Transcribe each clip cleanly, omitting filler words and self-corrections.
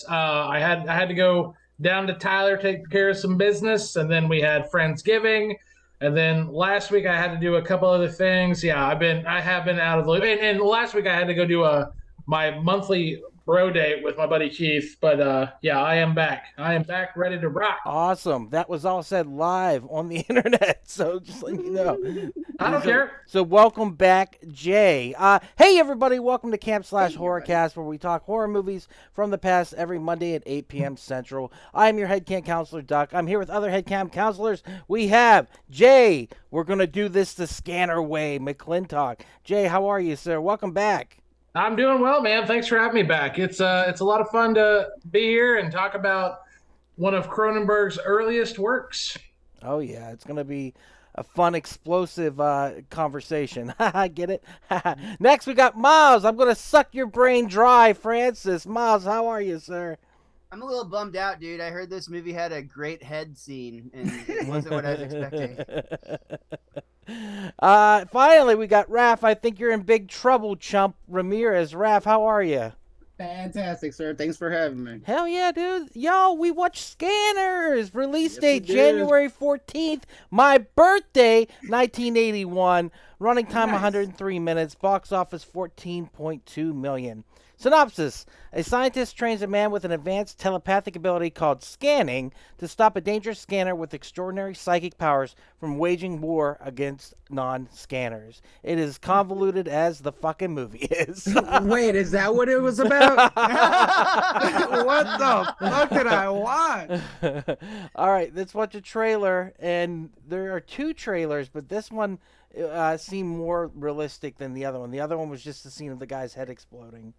I had to go down to Tyler, take care of some business, and then we had Friendsgiving, and then last week I had to do a couple other things. Yeah, I have been out of the loop, and last week I had to go do my monthly bro date with my buddy Keith. But yeah, I am back. I am back, ready to rock. Awesome. That was all said live on the internet, so just let you know. I don't care. So welcome back, Jay. Hey, everybody. Welcome to Camp Slash Horrorcast, where we talk horror movies from the past every Monday at 8 p.m. Central. I'm your head camp counselor, Duck. I'm here with other head camp counselors. We have Jay. We're going to do this the scanner way, McClintock. Jay, how are you, sir? Welcome back. I'm doing well, man. Thanks for having me back. It's a lot of fun to be here and talk about one of Cronenberg's earliest works. Oh, yeah. It's going to be a fun, explosive conversation. Get it? Next, we got Miles. I'm going to suck your brain dry, Francis. Miles, how are you, sir? I'm a little bummed out, dude. I heard this movie had a great head scene, and it wasn't what I was expecting. Finally, we got Raph. I think you're in big trouble, chump. Ramirez. Raph, how are you? Fantastic, sir. Thanks for having me. Hell yeah, dude. Yo, we watched Scanners. Release Yes, date we did. January 14th. My birthday, 1981. Running time Nice. 103 minutes. Box office 14.2 million. Synopsis. A scientist trains a man with an advanced telepathic ability called scanning to stop a dangerous scanner with extraordinary psychic powers from waging war against non-scanners. It is convoluted as the fucking movie is. Wait, is that what it was about? What the fuck did I watch? All right, let's watch a trailer. And there are two trailers, but this one seemed more realistic than the other one. The other one was just the scene of the guy's head exploding.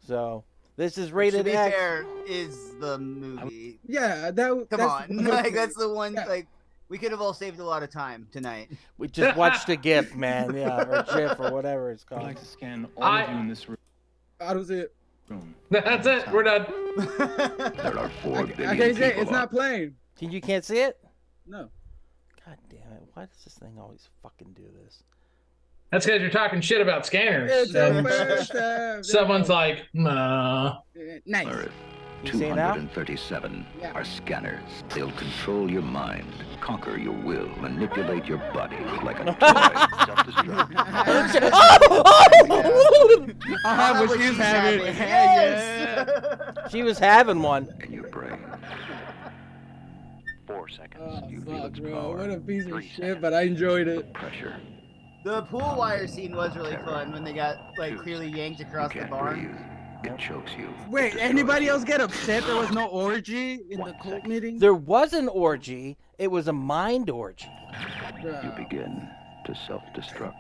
So this is rated To be X. fair, is the movie. Yeah, Come that's on, like that's the one. Yeah. Like we could have all saved a lot of time tonight. We just watched a GIF, man. Yeah, or GIF or whatever it's I'd called. like to scan all of you in this How does it? room. That's it. We're done. There are 4 I billion can't say people it's not playing. You can't see it? No. God damn it! Why does this thing always fucking do this? That's because you're talking shit about scanners. It's the And first time. someone's like, nah. Nice. Earth. You see it now? 237 Yeah. are scanners. They'll control your mind, conquer your will, manipulate your body like a toy. Self-destruct. I'll have what she's having. Yes. She was having one. In your brain. 4 seconds. Oh, You feel fuck, its bro. power. What a piece of 3 shit, seconds. but I enjoyed it. Pressure. The pool wire scene was really fun when they got like clearly yanked You across the can't barn. breathe. It chokes you. Wait, It destroys anybody you. else get upset there was no orgy in the 1 cult second. meeting? There was an orgy. It was a mind orgy. You Bruh. begin to self-destruct.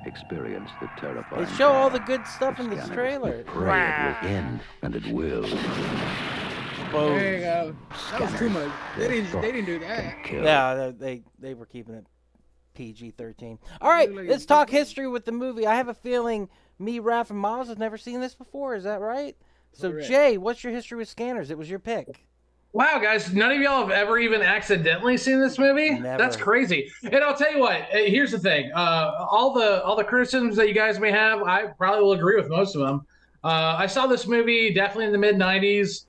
Experience the terrifying. They show all the power good stuff in this scanners. trailer. Pray it will end, and it will. There you go. That was too much. They didn't do that. Kill. Yeah, they were keeping it PG-13. All right, let's talk history with the movie. I have a feeling me, Raph, and Miles have never seen this before. Is that right? So, Correct. Jay, what's your history with Scanners? It was your pick. Wow, guys, none of y'all have ever even accidentally seen this movie? Never. That's crazy. And I'll tell you what, here's the thing. All the criticisms that you guys may have, I probably will agree with most of them. I saw this movie definitely in the mid-90s.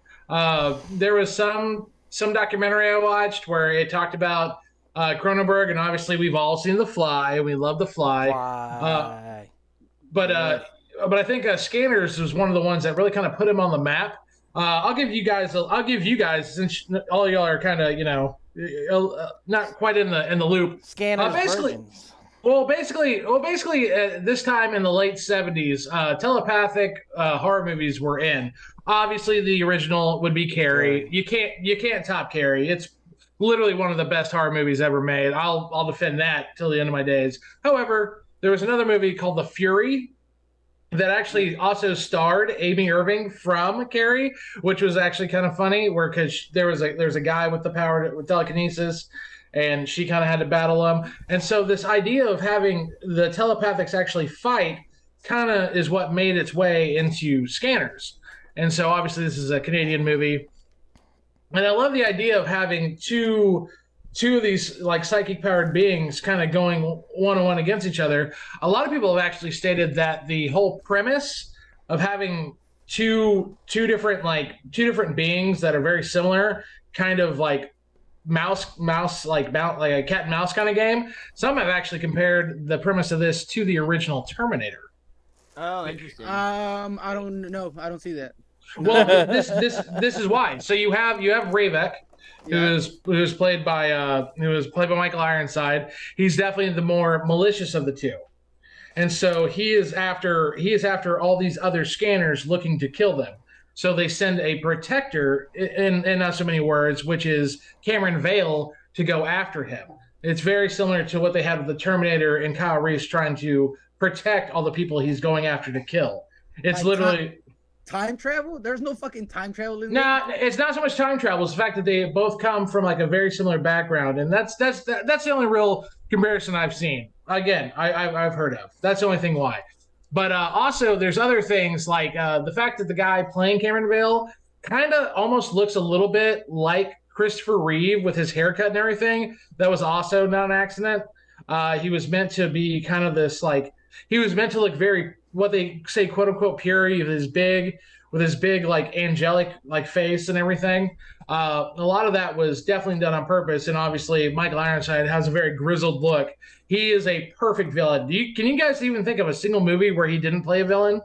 There was some documentary I watched where it talked about Cronenberg, and obviously we've all seen The Fly. We love The Fly. Why? But I think Scanners was one of the ones that really kind of put him on the map. I'll give you guys, since all y'all are kind of, not quite in the loop. Scanners basically- virgins. Basically, this time in the late 70s, telepathic horror movies were in. Obviously, the original would be Carrie. You can't top Carrie. It's literally one of the best horror movies ever made. I'll defend that till the end of my days. However, there was another movie called The Fury that actually also starred Amy Irving from Carrie, which was actually kind of funny. Because there's a guy with the power with telekinesis, and she kind of had to battle him. And so this idea of having the telepathics actually fight kind of is what made its way into Scanners. And so obviously this is a Canadian movie. And I love the idea of having two of these like psychic powered beings kind of going one-on-one against each other. A lot of people have actually stated that the whole premise of having two different beings that are very similar, kind of like mouse like a cat and mouse kind of game. Some have actually compared the premise of this to the original Terminator. Oh, interesting. I don't know. I don't see that. Well, this is why. So you have Ravek, who was played by Michael Ironside. He's definitely the more malicious of the two, and so he is after all these other scanners looking to kill them. So they send a protector, in not so many words, which is Cameron Vale, to go after him. It's very similar to what they had with the Terminator and Kyle Reese trying to protect all the people he's going after to kill. It's Like literally time travel. There's no fucking time travel in no. It's not so much time travel. It's the fact that they both come from like a very similar background, and that's the only real comparison I've seen. Again, I've heard of. That's the only thing why. But also, there's other things like the fact that the guy playing Cameron Vale kind of almost looks a little bit like Christopher Reeve with his haircut and everything. That was also not an accident. He was meant to be kind of this like he was meant to look very what they say quote unquote pure with his big like angelic like face and everything. A lot of that was definitely done on purpose, and obviously Michael Ironside has a very grizzled look. He is a perfect villain. Can you guys even think of a single movie where he didn't play a villain?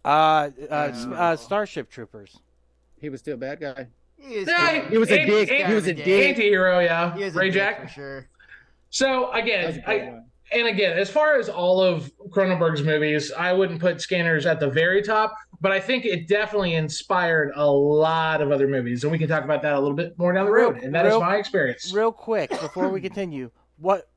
Starship Troopers. He was still a bad guy. He was a dick. He was a dick. Anti-hero, yeah. He was Ray a dick Jack for sure. So again, as far as all of Cronenberg's movies, I wouldn't put Scanners at the very top, but I think it definitely inspired a lot of other movies, and we can talk about that a little bit more down the road. And that is my experience. Real quick, before we continue,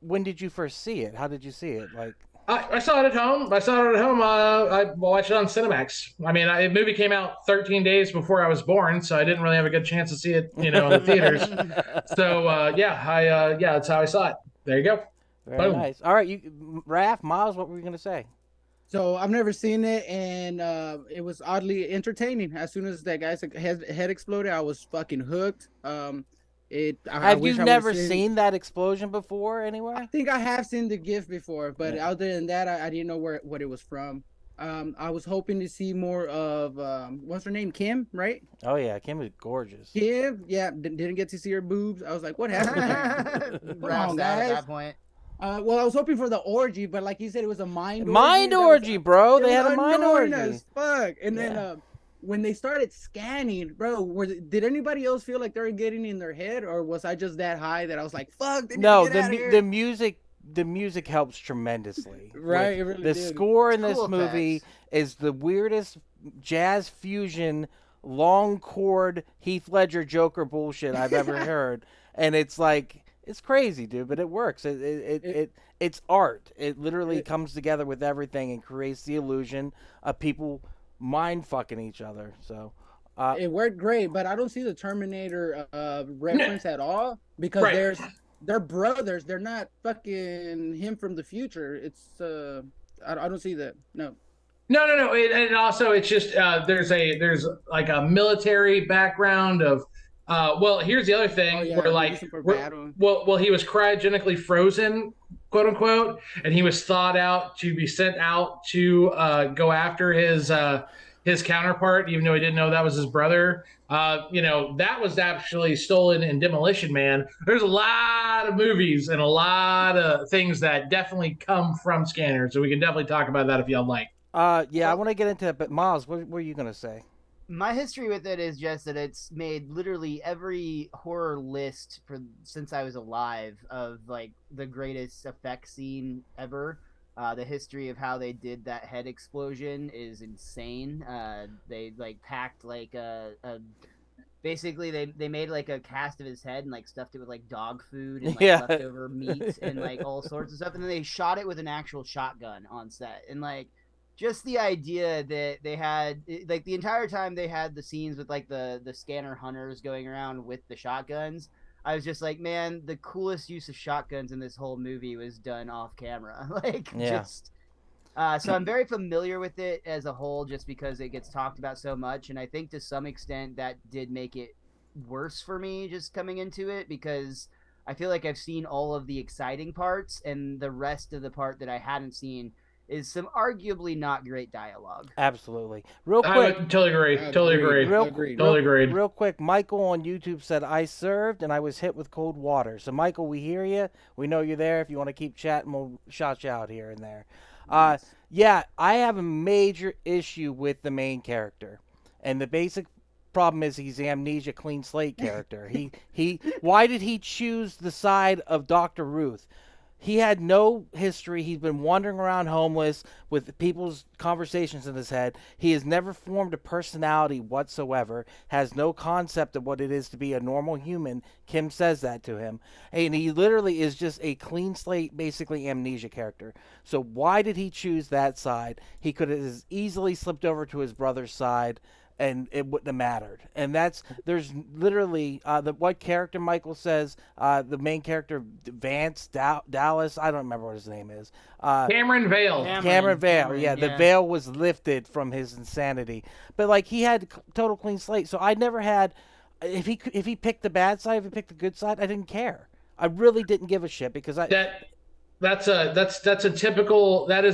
when did you first see it? How did you see it? Like, I saw it at home. I watched it on Cinemax. I mean, the movie came out 13 days before I was born, so I didn't really have a good chance to see it, in the theaters. So that's how I saw it. There you go. Very Boom. nice. All right, Raph, Miles, what were you gonna say? So I've never seen it, and it was oddly entertaining. As soon as that guy's head exploded, I was fucking hooked. Have you never seen that explosion before anywhere? I think I have seen the GIF before, but other than that, I didn't know what it was from. I was hoping to see more of what's her name, Kim, right? Oh yeah, Kim is gorgeous. Kim, yeah, didn't get to see her boobs. I was like, what happened? Come guys. at that point. Well, I was hoping for the orgy, but like you said, it was a mind orgy, bro. They had a mind orgy. As fuck. And then when they started scanning, bro, did anybody else feel like they were getting in their head, or was I just that high that I was like, fuck? No, the music helps tremendously. Right, it really the did. score in this movie is the weirdest jazz fusion, long chord Heath Ledger Joker bullshit I've ever heard, and it's like. It's crazy, dude, but it works. It's art. It literally comes together with everything and creates the illusion of people mind fucking each other. So it worked great, but I don't see the Terminator reference at all because they're brothers. They're not fucking him from the future. It's I don't see that. No. And also, it's just there's like a military background of. Well, here's the other thing. He was cryogenically frozen, quote unquote, and he was thawed out to be sent out to go after his counterpart, even though he didn't know that was his brother. That was actually stolen in Demolition Man. There's a lot of movies and a lot of things that definitely come from Scanners, so we can definitely talk about that if y'all like. I want to get into it, but Miles, what were you gonna say? My history with it is just that it's made literally every horror list since I was alive of like the greatest effect scene ever. The history of how they did that head explosion is insane. They like packed like basically they made like a cast of his head and like stuffed it with like dog food and like leftover meat and like all sorts of stuff, and then they shot it with an actual shotgun on set. And like just the idea that they had, like, the entire time they had the scenes with, like, the scanner hunters going around with the shotguns, I was just like, man, the coolest use of shotguns in this whole movie was done off camera. So I'm very familiar with it as a whole just because it gets talked about so much, and I think to some extent that did make it worse for me just coming into it because I feel like I've seen all of the exciting parts, and the rest of the part that I hadn't seen is some arguably not great dialogue. Absolutely. Real I quick. would totally agree. Totally agree. Totally agreed. Real quick, Michael on YouTube said, I served and I was hit with cold water. So, Michael, we hear you. We know you're there. If you want to keep chatting, we'll shout you out here and there. Nice. Yeah, I have a major issue with the main character. And the basic problem is he's the amnesia clean slate character. Why did he choose the side of Dr. Ruth? He had no history. He's been wandering around homeless with people's conversations in his head. He has never formed a personality whatsoever, has no concept of what it is to be a normal human. Kim says that to him. And he literally is just a clean slate, basically amnesia character. So why did he choose that side? He could have as easily slipped over to his brother's side, and it wouldn't have mattered. And there's literally what character Michael says, the main character Vance Dallas, I don't remember what his name is. Cameron Vale. Cameron Vale. Yeah, the veil was lifted from his insanity. But like he had total clean slate, so I never had. If he picked the bad side, if he picked the good side, I didn't care. I really didn't give a shit because That is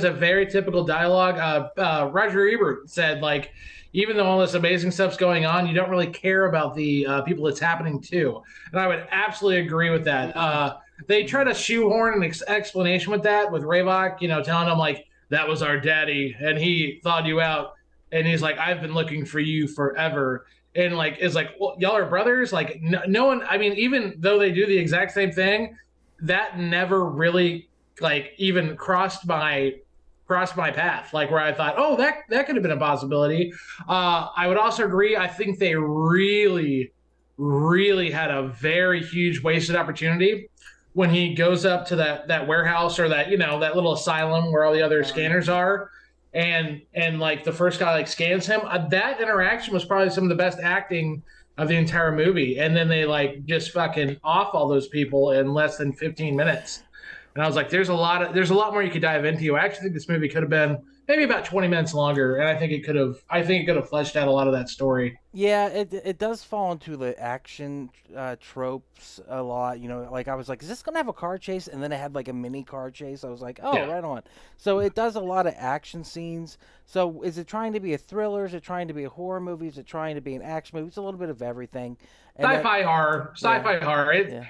a very typical dialogue. Roger Ebert said, like, even though all this amazing stuff's going on, you don't really care about the people it's happening to. And I would absolutely agree with that. They try to shoehorn an explanation with that, with Ravok, telling him, like, that was our daddy, and he thawed you out. And he's like, I've been looking for you forever. And, like, it's like, well, y'all are brothers? Like, no one, I mean, even though they do the exact same thing, that never really, like, even crossed my path, like where I thought, oh, that could have been a possibility. I would also agree. I think they really, really had a very huge wasted opportunity when he goes up to that warehouse or that that little asylum where all the other scanners are, and like the first guy like scans him. That interaction was probably some of the best acting of the entire movie, and then they like just fucking off all those people in less than 15 minutes. And I was like, there's a lot more you could dive into. I actually think this movie could have been maybe about 20 minutes longer, and I think it could have fleshed out a lot of that story. Yeah, it does fall into the action tropes a lot. Like I was like, is this gonna have a car chase? And then it had like a mini car chase. I was like, oh, yeah. Right on. So it does a lot of action scenes. So is it trying to be a thriller? Is it trying to be a horror movie? Is it trying to be an action movie? It's a little bit of everything. Sci-fi horror.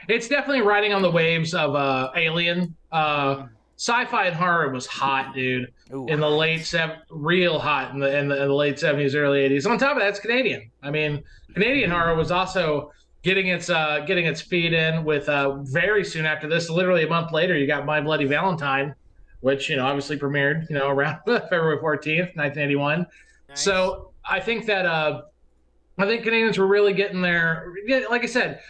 It's definitely riding on the waves of Alien. Sci-fi and horror was hot, dude. Ooh. In the late real hot in the late 70s, early 80s. On top of that, it's Canadian. I mean, Canadian horror was also getting its feet in with very soon after this. Literally a month later, you got My Bloody Valentine, which obviously premiered around February 14th, 1981. Nice. So I think that I think Canadians were really getting there. Like I said,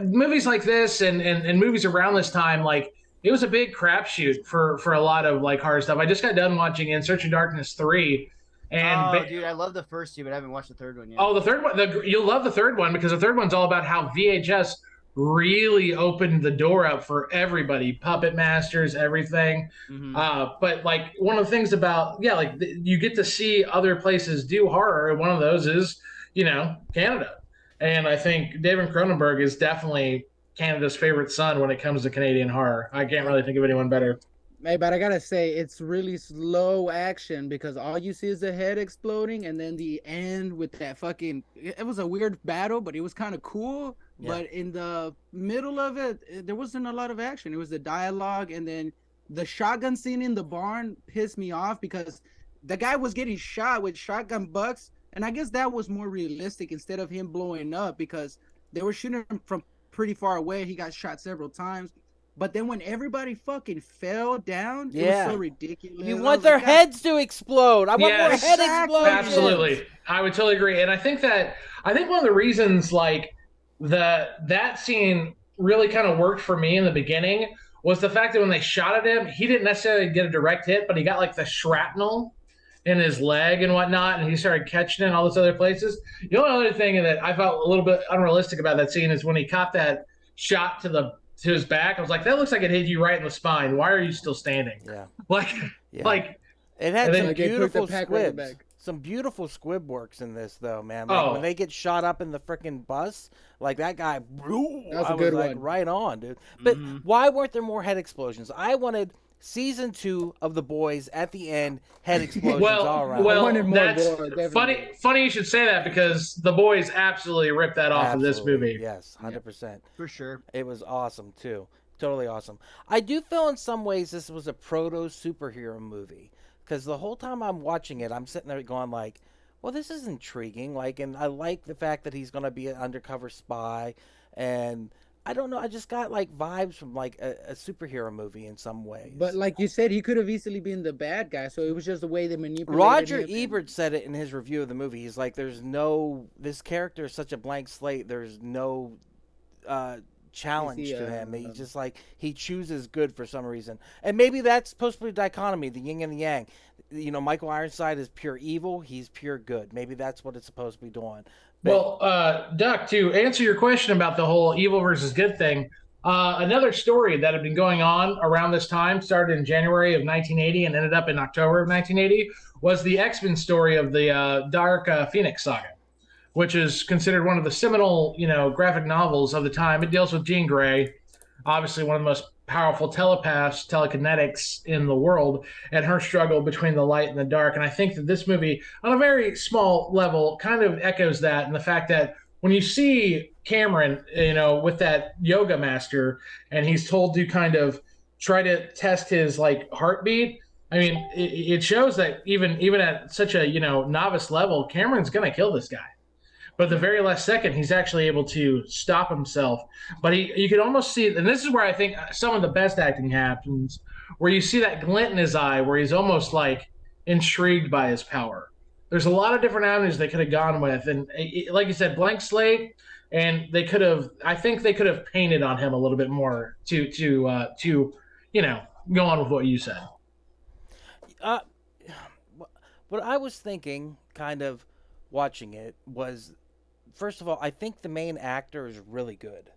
movies like this and movies around this time, like, it was a big crapshoot for a lot of like horror stuff. I just got done watching In Search of Darkness 3. And dude, I love the first two, but I haven't watched the third one yet. Oh, the third one, you'll love the third one because the third one's all about how VHS really opened the door up for everybody, puppet masters, everything. Mm-hmm. But like one of the things about you get to see other places do horror, and one of those is Canada. And I think David Cronenberg is definitely Canada's favorite son when it comes to Canadian horror. I can't really think of anyone better. Hey, but I gotta say, it's really slow action because all you see is the head exploding, and then the end with that fucking. It was a weird battle, but it was kind of cool. Yeah. But in the middle of it, there wasn't a lot of action. It was the dialogue, and then the shotgun scene in the barn pissed me off because the guy was getting shot with shotgun butts, and I guess that was more realistic instead of him blowing up because they were shooting him from pretty far away. He got shot several times. But then when everybody fucking fell down, it was so ridiculous. You want their heads to explode. I want more head explosions. Absolutely. I would totally agree. And I think one of the reasons like that scene really kind of worked for me in the beginning was the fact that when they shot at him, he didn't necessarily get a direct hit, but he got like the shrapnel in his leg and whatnot, and he started catching it in all those other places. The only other thing that I felt a little bit unrealistic about that scene is when he caught that shot to his back. I was like, that looks like it hit you right in the spine. Why are you still standing? Yeah. Like it had some beautiful squibs. Some beautiful squib works in this though, man. Like when they get shot up in the freaking bus, like that guy, that was a good one. Right on, dude. But why weren't there more head explosions? I wanted season 2 of The Boys at the end, head explosions all around. Well, wanted more that's gore, definitely. funny you should say that because The Boys absolutely ripped that off of this movie. Yes, 100%. For sure. It was awesome too. Totally awesome. I do feel in some ways this was a proto superhero movie because the whole time I'm watching it, I'm sitting there going like, well, this is intriguing. Like, and I like the fact that he's going to be an undercover spy, and I don't know, I just got like vibes from like a superhero movie in some ways. But like you said, he could have easily been the bad guy. So it was just the way they manipulated Roger him. Ebert said it in his review of the movie. He's like, this character is such a blank slate. There's no challenge to him. He's just like, he chooses good for some reason. And maybe that's supposed to be a dichotomy, the yin and the yang. You know, Michael Ironside is pure evil. He's pure good. Maybe that's what it's supposed to be doing. But, Well, Duck, to answer your question about the whole evil versus good thing, another story that had been going on around this time started in January of 1980 and ended up in October of 1980 was the X-Men story of the Dark Phoenix saga, which is considered one of the seminal, graphic novels of the time. It deals with Jean Grey, obviously one of the most powerful telepaths, telekinetics in the world, and her struggle between the light and the dark. And I think that this movie, on a very small level, kind of echoes that, and the fact that when you see Cameron, with that yoga master, and he's told to kind of try to test his like heartbeat. I mean, it shows that even at such a novice level, Cameron's gonna kill this guy. But the very last second, he's actually able to stop himself. But you can almost see, and this is where I think some of the best acting happens, where you see that glint in his eye, where he's almost like intrigued by his power. There's a lot of different avenues they could have gone with, and like you said, blank slate, and I think they could have painted on him a little bit more to go on with what you said. What I was thinking, kind of watching it, was, first of all, I think the main actor is really good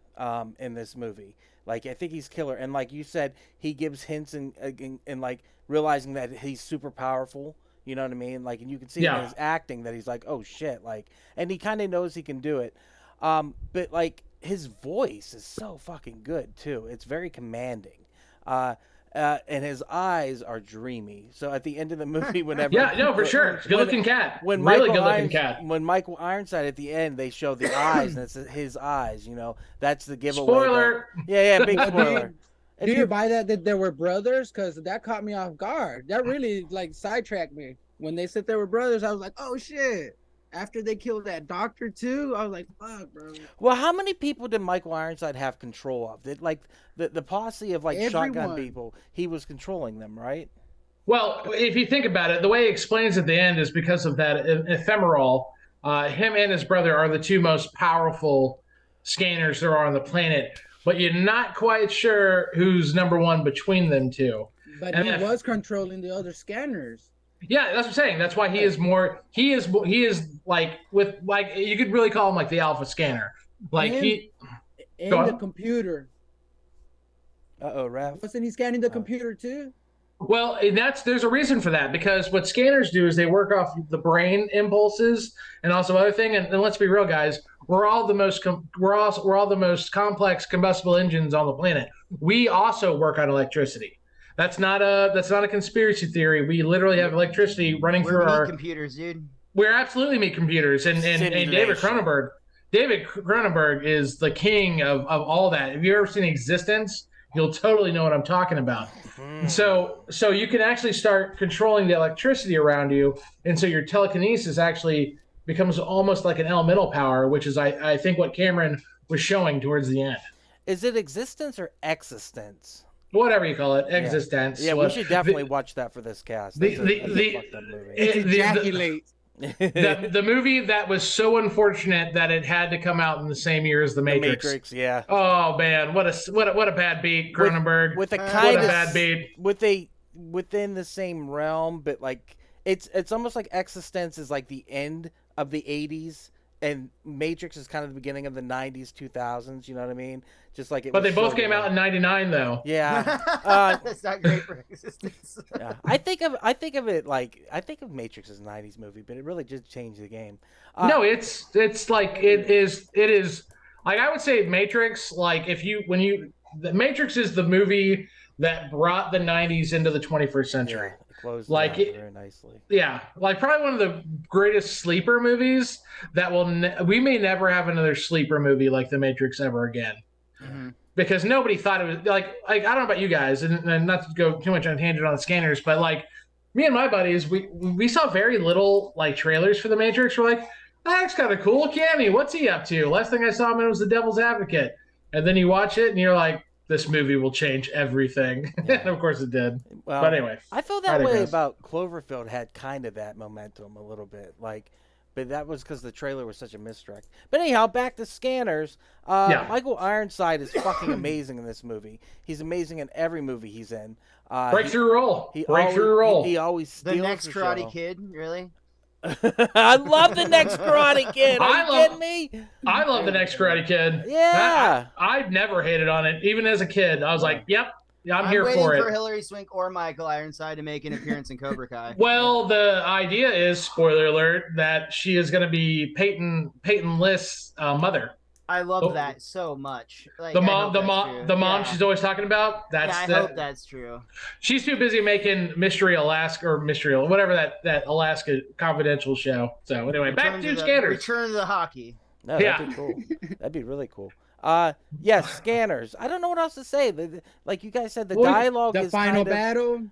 in this movie. Like, I think he's killer. And like you said, he gives hints and like realizing that he's super powerful. You know what I mean? Like, and you can see in his acting that he's like, oh shit. Like, and he kind of knows he can do it. But like, his voice is so fucking good too. It's very commanding. And his eyes are dreamy. So at the end of the movie, whenever for sure, good-looking cat. Really good-looking cat. When Michael Ironside at the end, they show the eyes, and it's his eyes. That's the giveaway. Spoiler. Big spoiler. Do you buy that they were brothers? Because that caught me off guard. That really like sidetracked me. When they said they were brothers, I was like, oh shit. After they killed that doctor too, I was like, fuck, bro. Well, how many people did Michael Ironside have control of? Did like the posse of like shotgun people, he was controlling them, right? Well, if you think about it, the way he explains at the end is because of that ephemeral. Him and his brother are the two most powerful scanners there are on the planet, but you're not quite sure who's number one between them two. But he was controlling the other scanners. Yeah, that's what I'm saying. That's why he is like with like you could really call him like the alpha scanner. Like the computer. Raph. Wasn't he scanning the computer too? Well, there's a reason for that, because what scanners do is they work off the brain impulses and also other thing. And let's be real, guys, we're all the most complex combustible engines on the planet. We also work on electricity. That's not a conspiracy theory. We literally have electricity running through our computers, dude. We're absolutely meat computers, and David Cronenberg. David Cronenberg is the king of all that. If you've ever seen Existence, you'll totally know what I'm talking about. So you can actually start controlling the electricity around you, and so your telekinesis actually becomes almost like an elemental power, which is I think what Cameron was showing towards the end. Is it Existence or Existence? Whatever you call it, Existence. Yeah, we should definitely watch that for this cast. That's a fucked up movie. The movie that was so unfortunate that it had to come out in the same year as The Matrix. The Matrix, yeah. Oh man, what a bad beat, Cronenberg. With a kind of bad beat. Within the same realm, but like it's almost like Existence is like the end of the 80s. And Matrix is kind of the beginning of the 90s, 2000s. You know what I mean? Just like it. But they both came out in '99, though. Yeah, that's not great for Existence. Yeah, I think of Matrix as a '90s movie, but it really just changed the game. No, it's like it is like I would say Matrix. Like the Matrix is the movie that brought the 90s into the 21st century. Yeah, it closed Like it out very nicely. Yeah, like probably one of the greatest sleeper movies that we may never have another sleeper movie like The Matrix ever again. Mm-hmm. Because nobody thought it was like I don't know about you guys, and not to go too much on a tangent on the scanners, but like me and my buddies, we saw very little like trailers for The Matrix. We're like, that's kind of cool. Cammy, what's he up to? Last thing I saw him in was The Devil's Advocate. And then you watch it and you're like, this movie will change everything. Yeah. And of course it did. Well, but anyway. I felt that way about Cloverfield had kind of that momentum a little bit. Like, but that was because the trailer was such a misdirect. But anyhow, back to Scanners. Michael Ironside is fucking amazing in this movie. He's amazing in every movie he's in. Breakthrough role. He always steals the next Karate show. Kid, really? I love the next Karate Kid. Are you kidding me? I love the next Karate Kid. Yeah. I've never hated on it. Even as a kid, I was like, yep. Yeah, I'm here for it. I'm waiting for Hilary Swank or Michael Ironside to make an appearance in Cobra Kai. Well, the idea is, spoiler alert, that she is going to be Peyton List's mother. I love that so much. Like, the mom she's always talking about. I hope that's true. She's too busy making Mystery Alaska or whatever that Alaska Confidential show. So anyway, back to Scanners. Return to the hockey. No, that'd be cool. That'd be really cool. Yes, Scanners. I don't know what else to say. Like you guys said, the dialogue is the final battle.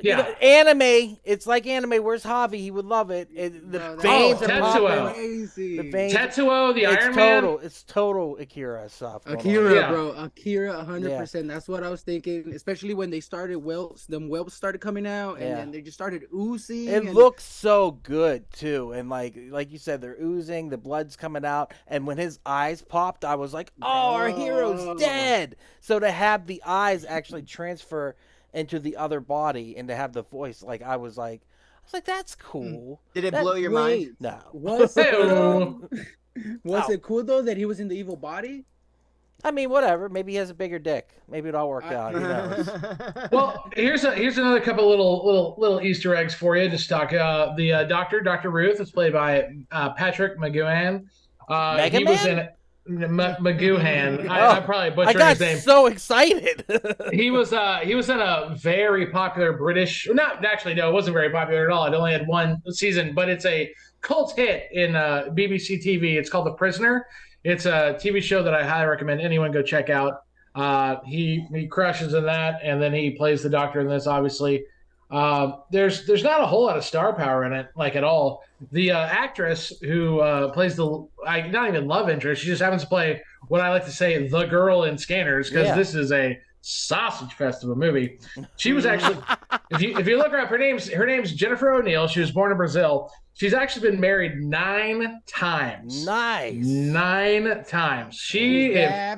Yeah, you know, anime. It's like anime. Where's Javi? He would love it. The veins are popping. The veins. Tetsuo, the Iron Man. It's total Akira stuff. Akira, bro. Akira, 100%. That's what I was thinking. Especially when they started whelps started coming out, and then they just started oozing. It looks so good too, and like you said, they're oozing. The blood's coming out, and when his eyes popped, I was like, "Oh, our hero's dead." So to have the eyes actually transfer into the other body and to have the voice, like I was like, that's cool. Did it blow your mind? No. Was it cool though that he was in the evil body? I mean, whatever. Maybe he has a bigger dick. Maybe it all worked out. Who knows? Well, here's another couple little Easter eggs for you. Just talk. The Dr. Ruth is played by Patrick McGoohan. He was in it. McGoohan. I probably butchered his name. I got so excited. He was in a very popular British. Not actually, no, it wasn't very popular at all. It only had one season, but it's a cult hit in BBC TV. It's called The Prisoner. It's a TV show that I highly recommend anyone go check out. He crushes in that, and then he plays the Doctor in this. Obviously, there's not a whole lot of star power in it, like at all. The actress who plays not even love interest, she just happens to play what I like to say the girl in Scanners, because this is a sausage fest of a movie. She was actually, if you look her up, her name's Jennifer O'Neill. She was born in Brazil. She's actually been married 9 times. Nice. 9 times. She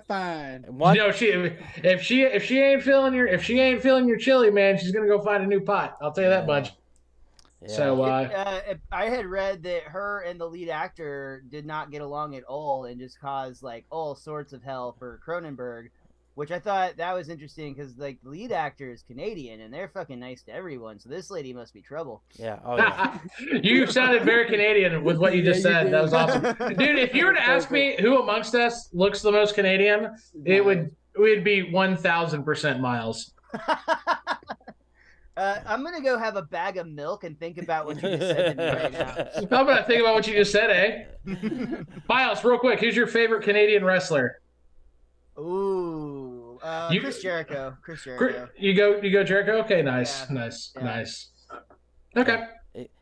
fine. You know, if she ain't feeling your chili, man, she's gonna go find a new pot. I'll tell you that much. Yeah. So I had read that her and the lead actor did not get along at all and just caused like all sorts of hell for Cronenberg, which I thought that was interesting because like the lead actor is Canadian and they're fucking nice to everyone. So this lady must be trouble. Yeah. Oh yeah. You sounded very Canadian with what you just said. That was awesome, dude. If you were to ask me who amongst us looks the most Canadian, it would be 1,000% Miles. I'm gonna go have a bag of milk and think about what you just said to me right now. I'm gonna think about what you just said, eh? Miles, real quick, who's your favorite Canadian wrestler? Ooh, Chris Jericho. You go Jericho. Okay, nice. Okay.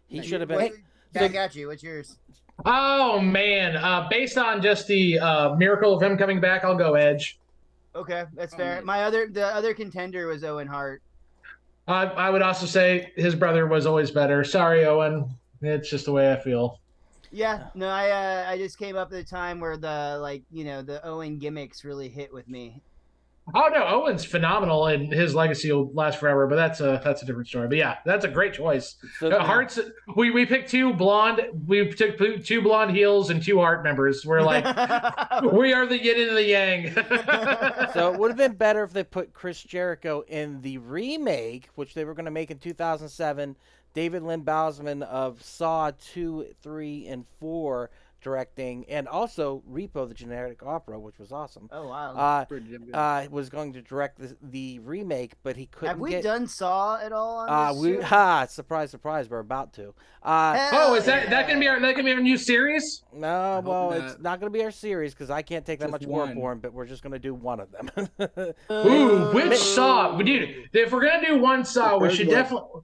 He should have been. Back at you. What's yours? Oh man, based on just the miracle of him coming back, I'll go Edge. Okay, that's fair. The other contender was Owen Hart. I would also say his brother was always better. Sorry, Owen. It's just the way I feel. Yeah, no, I just came up at a time where the Owen gimmicks really hit with me. Oh no, Owen's phenomenal, and his legacy will last forever. But that's a different story. But yeah, that's a great choice. Hearts. We picked two blonde. We took 2 blonde heels and 2 Heart members. We're like, we are the yin and the yang. So it would have been better if they put Chris Jericho in the remake, which they were going to make in 2007. David Lynn Bousman of Saw 2, 3, and 4 directing, and also Repo, the Generic Opera, which was awesome. Oh wow. Pretty damn good. Was going to direct the remake, but he couldn't. Have we done Saw at all on this surprise, surprise, we're about to. Is that gonna be our new series? No, well, not. it's not going to be our series because I can't take that Just much work one. for him. But we're just going to do one of them. Ooh, which Saw? Dude, if we're gonna do one Saw, we first should one. definitely.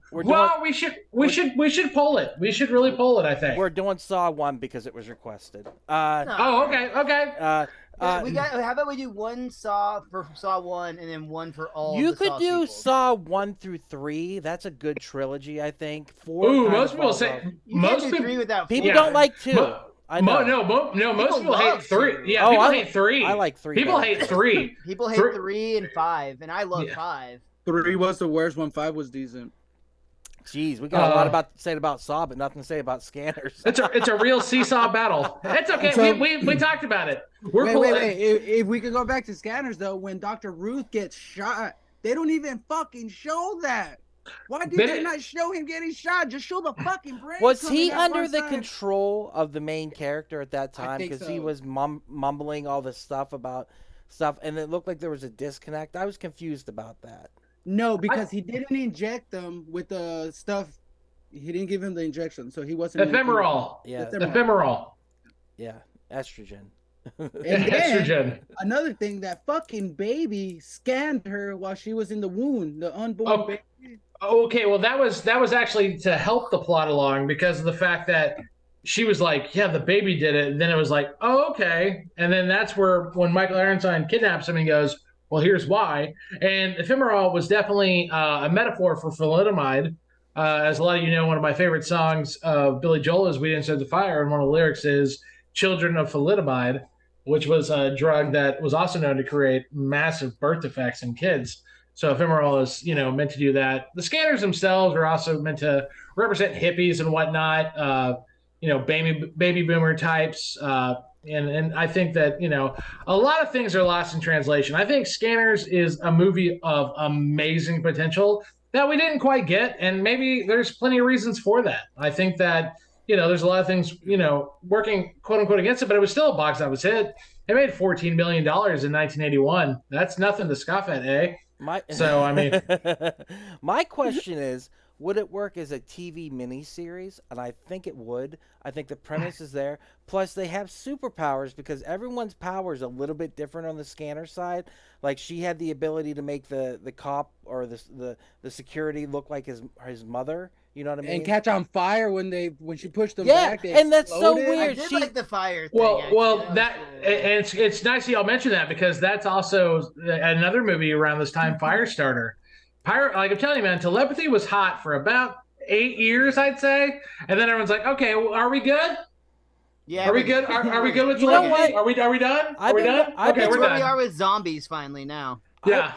We should pull it. We should really pull it. I think. We're doing Saw 1 because it was requested. No. Oh, okay. How about we do one Saw for Saw 1 and then one for all You the could Saw do sequels? Saw 1 through 3. That's a good trilogy, I think. 4 Ooh, kind most of people falls say off. You most can't do people. 3 without 4. People Yeah. don't like 2. Mo- I know. Most people hate love 3. two. Yeah, Oh, people I- hate 3. I like 3 People better. hate 3. People hate Three- 3 and 5, and I love Yeah. 5. 3 was the worst one. 5 was decent. Jeez, we got a lot about to say about Saw, but nothing to say about Scanners. It's a real seesaw battle. It's okay. So- we talked about it. We're Wait, pulling. wait. If we could go back to Scanners though, when Dr. Ruth gets shot, they don't even fucking show that. Why did they not show him getting shot? Just show the fucking brain. Was coming he out under one the side. control of the main character at that I time? think Because he so. was mumbling all this stuff about stuff, and it looked like there was a disconnect. I was confused about that. No, because he didn't inject them with the stuff. He didn't give him the injection, so he wasn't. Ephemeral. Yeah, Ephemeral. yeah, estrogen. And then Estrogen. another thing, that fucking baby scanned her while she was in the wound, the unborn Oh. baby. Okay, well that was actually to help the plot along because of the fact that she was like, yeah, the baby did it, and then it was like, oh, okay, and then that's where when Michael Ironstein kidnaps him and he goes, well, here's why. And ephemeral was definitely a metaphor for thalidomide. As a lot of you know, one of my favorite songs of Billy Joel is "We Didn't Start the Fire," and one of the lyrics is "Children of thalidomide," which was a drug that was also known to create massive birth defects in kids. So ephemeral is, meant to do that. The Scanners themselves are also meant to represent hippies and whatnot, baby boomer types. And I think that, a lot of things are lost in translation. I think Scanners is a movie of amazing potential that we didn't quite get. And maybe there's plenty of reasons for that. I think that, there's a lot of things, working quote unquote against it, but it was still a box office hit. It made $14 million in 1981. That's nothing to scoff at, eh? So, I mean, my question is, would it work as a TV miniseries? And I think it would. I think the premise is there. Plus, they have superpowers because everyone's power is a little bit different on the Scanner side. Like, she had the ability to make the cop or the security look like his mother. You know what I mean? And catch on fire when she pushed them Yeah, back. They and that's so exploded. weird. I did like the fire thing. well, actually. that and it's nice that y'all mentioned that because that's also another movie around this time, Firestarter. Like I'm telling you, man, Telepathy was hot for about 8 years, I'd say, and then everyone's like, okay, well, are we good? Yeah, Are we good? Are we good with You know Telepathy? what? Are we done? I've Are we been- done? I've Okay, been- we're That's where we done. are with zombies finally now. Yeah.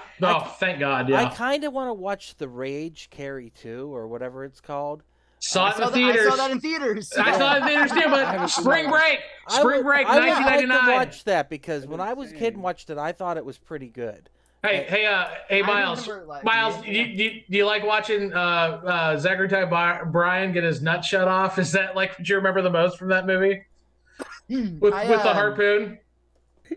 Thank God. Yeah. I kind of want to watch The Rage Carrie 2 or whatever it's called. Saw it in the I theaters. saw that in theaters. I saw it in theaters too, I but haven't seen Spring that. Break, I would like to 1999. watch that because when I was a kid and watched it, I thought it was pretty good. Hey, I Miles. remember, like, Miles, yeah. do you like watching Zachary Ty Bryan get his nut shut off? Is that like what you remember the most from that movie with the harpoon?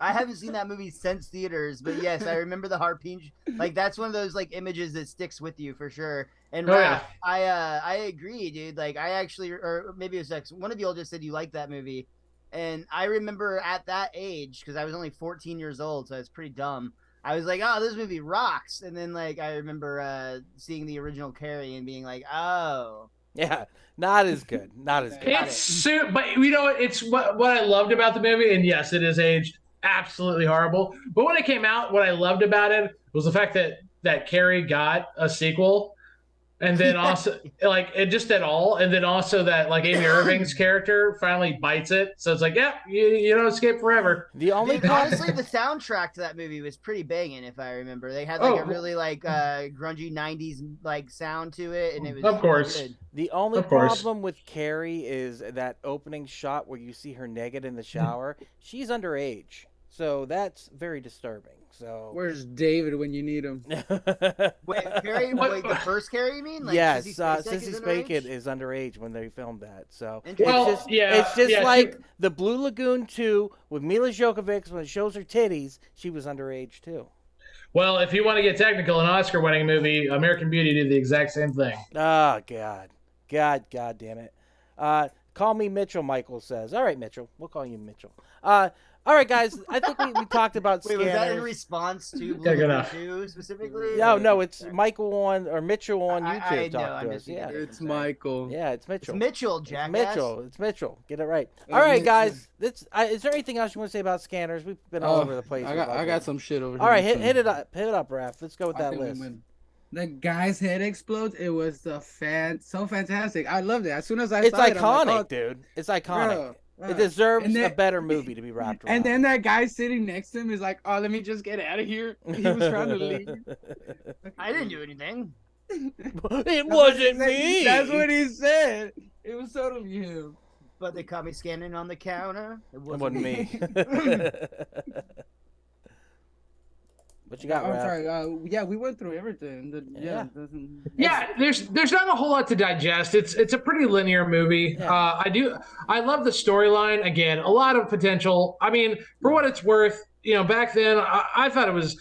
I haven't seen that movie since theaters, but yes, I remember the harpoon. Like that's one of those like images that sticks with you for sure. And Oh, yeah. Raph, I agree, dude. Like I actually, or maybe it was like one of you all just said you liked that movie, and I remember at that age because I was only 14 years old, so I was pretty dumb. I was like, oh, this movie rocks, and then like I remember seeing the original Carrie and being like, oh. Yeah, not as good. Not as good. It's but it's what I loved about the movie, and yes, it is aged absolutely horrible. But when it came out, what I loved about it was the fact that Carrie got a sequel, and then also like it just at all, and then also that like Amy Irving's character finally bites it. So it's like, yeah, you don't escape forever. The only Dude, honestly, the soundtrack to that movie was pretty banging, if I remember. They had like a really like grungy '90s like sound to it, and it was Of course. good. The only Of course. problem with Carrie is that opening shot where you see her naked in the shower. She's underage, So that's very disturbing. So Where's David when you need him? Wait, Carrie? Wait, the first Carrie, you mean? Like, yes, Sissy Sissy Spacek Spacek is underage when they filmed that. So Well, it's just like the Blue Lagoon 2 with Mila Djokovic when it shows her titties. She was underage too. Well, if you want to get technical, an Oscar-winning movie, American Beauty, did the exact same thing. Oh, God damn it. Call me Mitchell, Michael says. All right, Mitchell. We'll call you Mitchell. All right, guys. I think we talked about scanners. Wait, was that in response to Blue Lagoon 2 specifically? No, it's Michael or Mitchell on YouTube. I know, talk to us. Yeah, it's Michael. Yeah, it's Mitchell. It's Mitchell, jackass. It's Mitchell. Get it right. All right, guys. Is there anything else you want to say about scanners? We've been all over the place. I got some shit over here. All right, hit it up, Raph. Let's go with that list. The guy's head explodes. It was so fantastic. I loved it. As soon as I it's saw it, iconic, I'm like, dude. It's iconic. Bro, it deserves a better movie to be wrapped around. And then that guy sitting next to him is like, "Oh, let me just get out of here." He was trying to leave. I didn't do anything. It wasn't me. That's what he said. It was totally him. But they caught me scanning on the counter. It wasn't me. What you got, I'm Raph? sorry. Yeah, we went through everything. There's not a whole lot to digest. It's a pretty linear movie. Yeah. I love the storyline. Again, a lot of potential. I mean, for what it's worth, back then I thought it was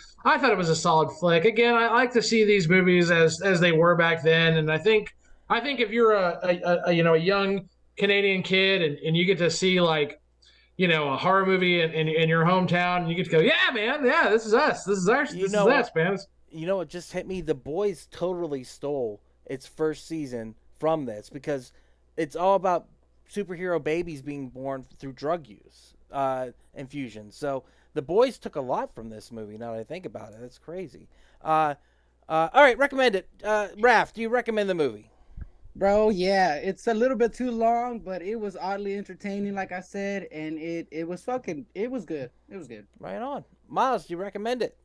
a solid flick. Again, I like to see these movies as they were back then, and I think if you're a young Canadian kid and you get to see like a horror movie in your hometown, and you get to go, yeah, man, yeah, this is us. This is us, man. It just hit me. The Boys totally stole its first season from this because it's all about superhero babies being born through drug use, infusion. So The Boys took a lot from this movie. Now that I think about it, that's crazy. All right, recommend it. Raph, do you recommend the movie? Bro, yeah, it's a little bit too long, but it was oddly entertaining, like I said, and it was good. It was good. Right on. Miles, do you recommend it?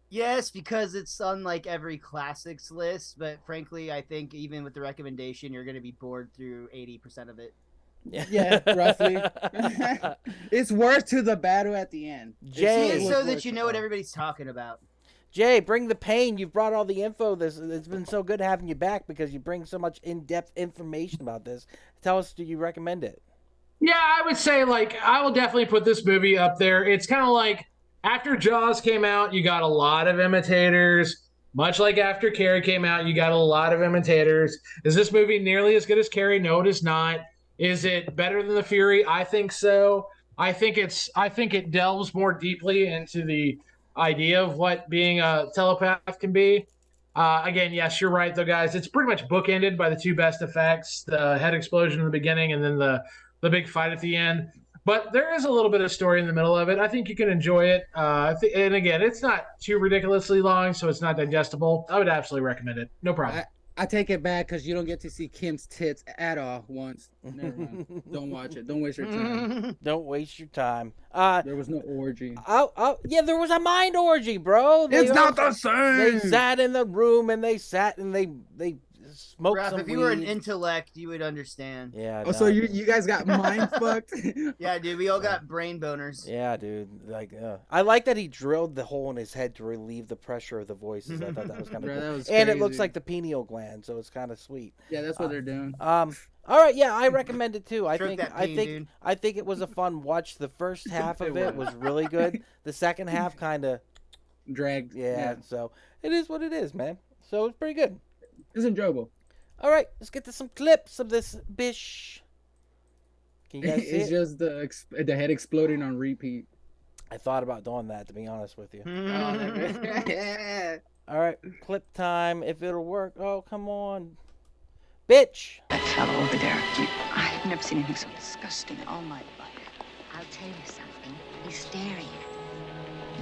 Yes, because it's on like every classics list, but frankly, I think even with the recommendation, you're going to be bored through 80% of it. Yeah, roughly. It's worse to the battle at the end. Jay, so that you know what everybody's talking about. Jay, bring the pain. You've brought all the info. It's been so good having you back because you bring so much in-depth information about this. Tell us, do you recommend it? Yeah, I would say I will definitely put this movie up there. It's kind of like after Jaws came out, you got a lot of imitators. Much like after Carrie came out, you got a lot of imitators. Is this movie nearly as good as Carrie? No, it is not. Is it better than The Fury? I think so. I think it delves more deeply into the idea of what being a telepath can be. Again, yes, you're right though, guys. It's pretty much bookended by the two best effects, the head explosion in the beginning and then the big fight at the end. But there is a little bit of story in the middle of it. I think you can enjoy it. And again, it's not too ridiculously long, so it's not digestible. I would absolutely recommend it. No problem. I take it back because you don't get to see Kim's tits at all once. Never mind. Don't watch it. Don't waste your time. Don't waste your time. There was no orgy. Yeah, there was a mind orgy, bro. It's not the same. They sat in the room and they sat and they smoked Raph, some if weed. you were an intellect, you would understand. Yeah. Oh, so you guys got mind fucked? Yeah, dude, we all got brain boners. Yeah, dude. I like that he drilled the hole in his head to relieve the pressure of the voices. I thought that was kind of cool. And it looks like the pineal gland, so it's kind of sweet. Yeah, that's what they're doing. All right, yeah, I recommend it too. I think it was a fun watch. The first half of it was really good. The second half kind of dragged. Yeah, so it is what it is, man. So it's pretty good. It's enjoyable. All right, let's get to some clips of this bish. Can you guys see It's just the head exploding on repeat. I thought about doing that, to be honest with you. Yeah. All right, clip time, if it'll work. Oh, come on. Bitch. That fellow over there, I've never seen anything so disgusting in all my life. I'll tell you something. He's staring.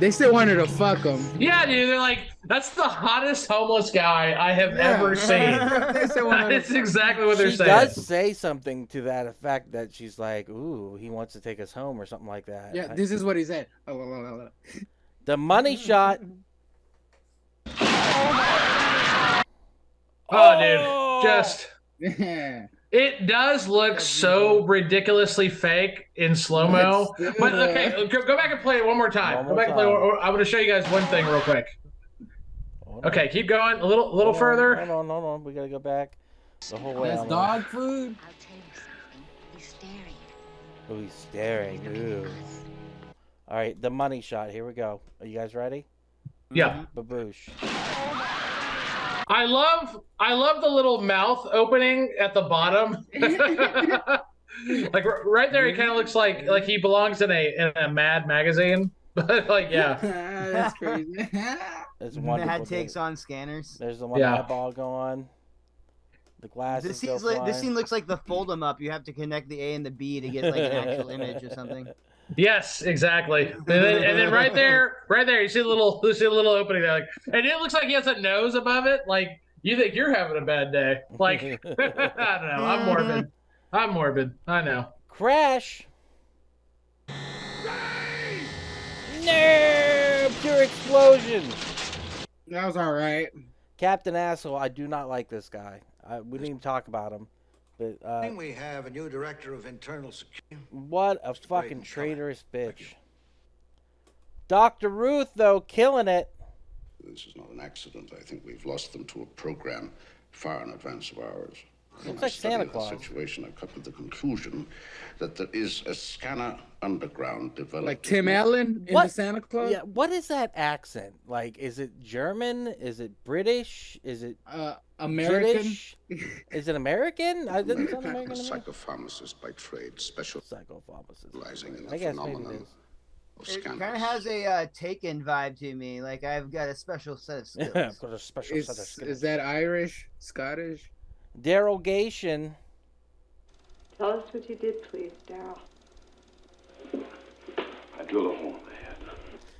They still wanted to fuck him. Yeah, dude. They're like, that's the hottest homeless guy I have ever seen. That's exactly what they're saying. She does say something to that effect that she's like, ooh, he wants to take us home or something like that. Yeah, this is what he said. The money shot. Oh, dude. Just... It does look so ridiculously fake in slow mo. But okay, go back and play it one more time. Go back and play. I'm going to show you guys one thing real quick. Okay, keep going a little further. Hold on. We gotta go back the whole way. That's dog food. I'll tell you something. He's staring. Oh, he's staring. Ooh. All right, the money shot. Here we go. Are you guys ready? Yeah. Baboosh. I love the little mouth opening at the bottom. Like right there, he kind of looks like he belongs in a Mad magazine. But like, yeah, That's crazy. It's wonderful. Mad takes on scanners. There's the one eyeball going. The glasses. This scene looks like the fold 'em up. You have to connect the A and the B to get like an actual image or something. Yes, exactly. And then right there, you see a little opening there, like, and it looks like he has a nose above it. Like you think you're having a bad day. Like I don't know. I'm morbid. I know. Crash. No, pure explosion. That was all right. Captain Asshole. I do not like this guy. We didn't even talk about him. But I think we have a new director of internal security. What a fucking traitorous bitch. Dr. Ruth, though, killing it. This is not an accident. I think we've lost them to a program far in advance of ours. Looks like Santa Claus. The situation, I've come to the conclusion that there is a scanner underground developed. Like Tim Allen in the Santa Claus? Yeah, what is that accent? Like, is it German? Is it British? Is it American? British? Is it American? I didn't sound I'm a American. psychopharmacist by trade, specializing in the I guess maybe phenomenon it is. of It scanners. kind of has a Taken vibe to me. Like I've got a special set of skills. I've got a special set of skills. Is that Irish? Scottish? Derogation. Tell us what you did, please, Daryl. I drilled a hole in the head.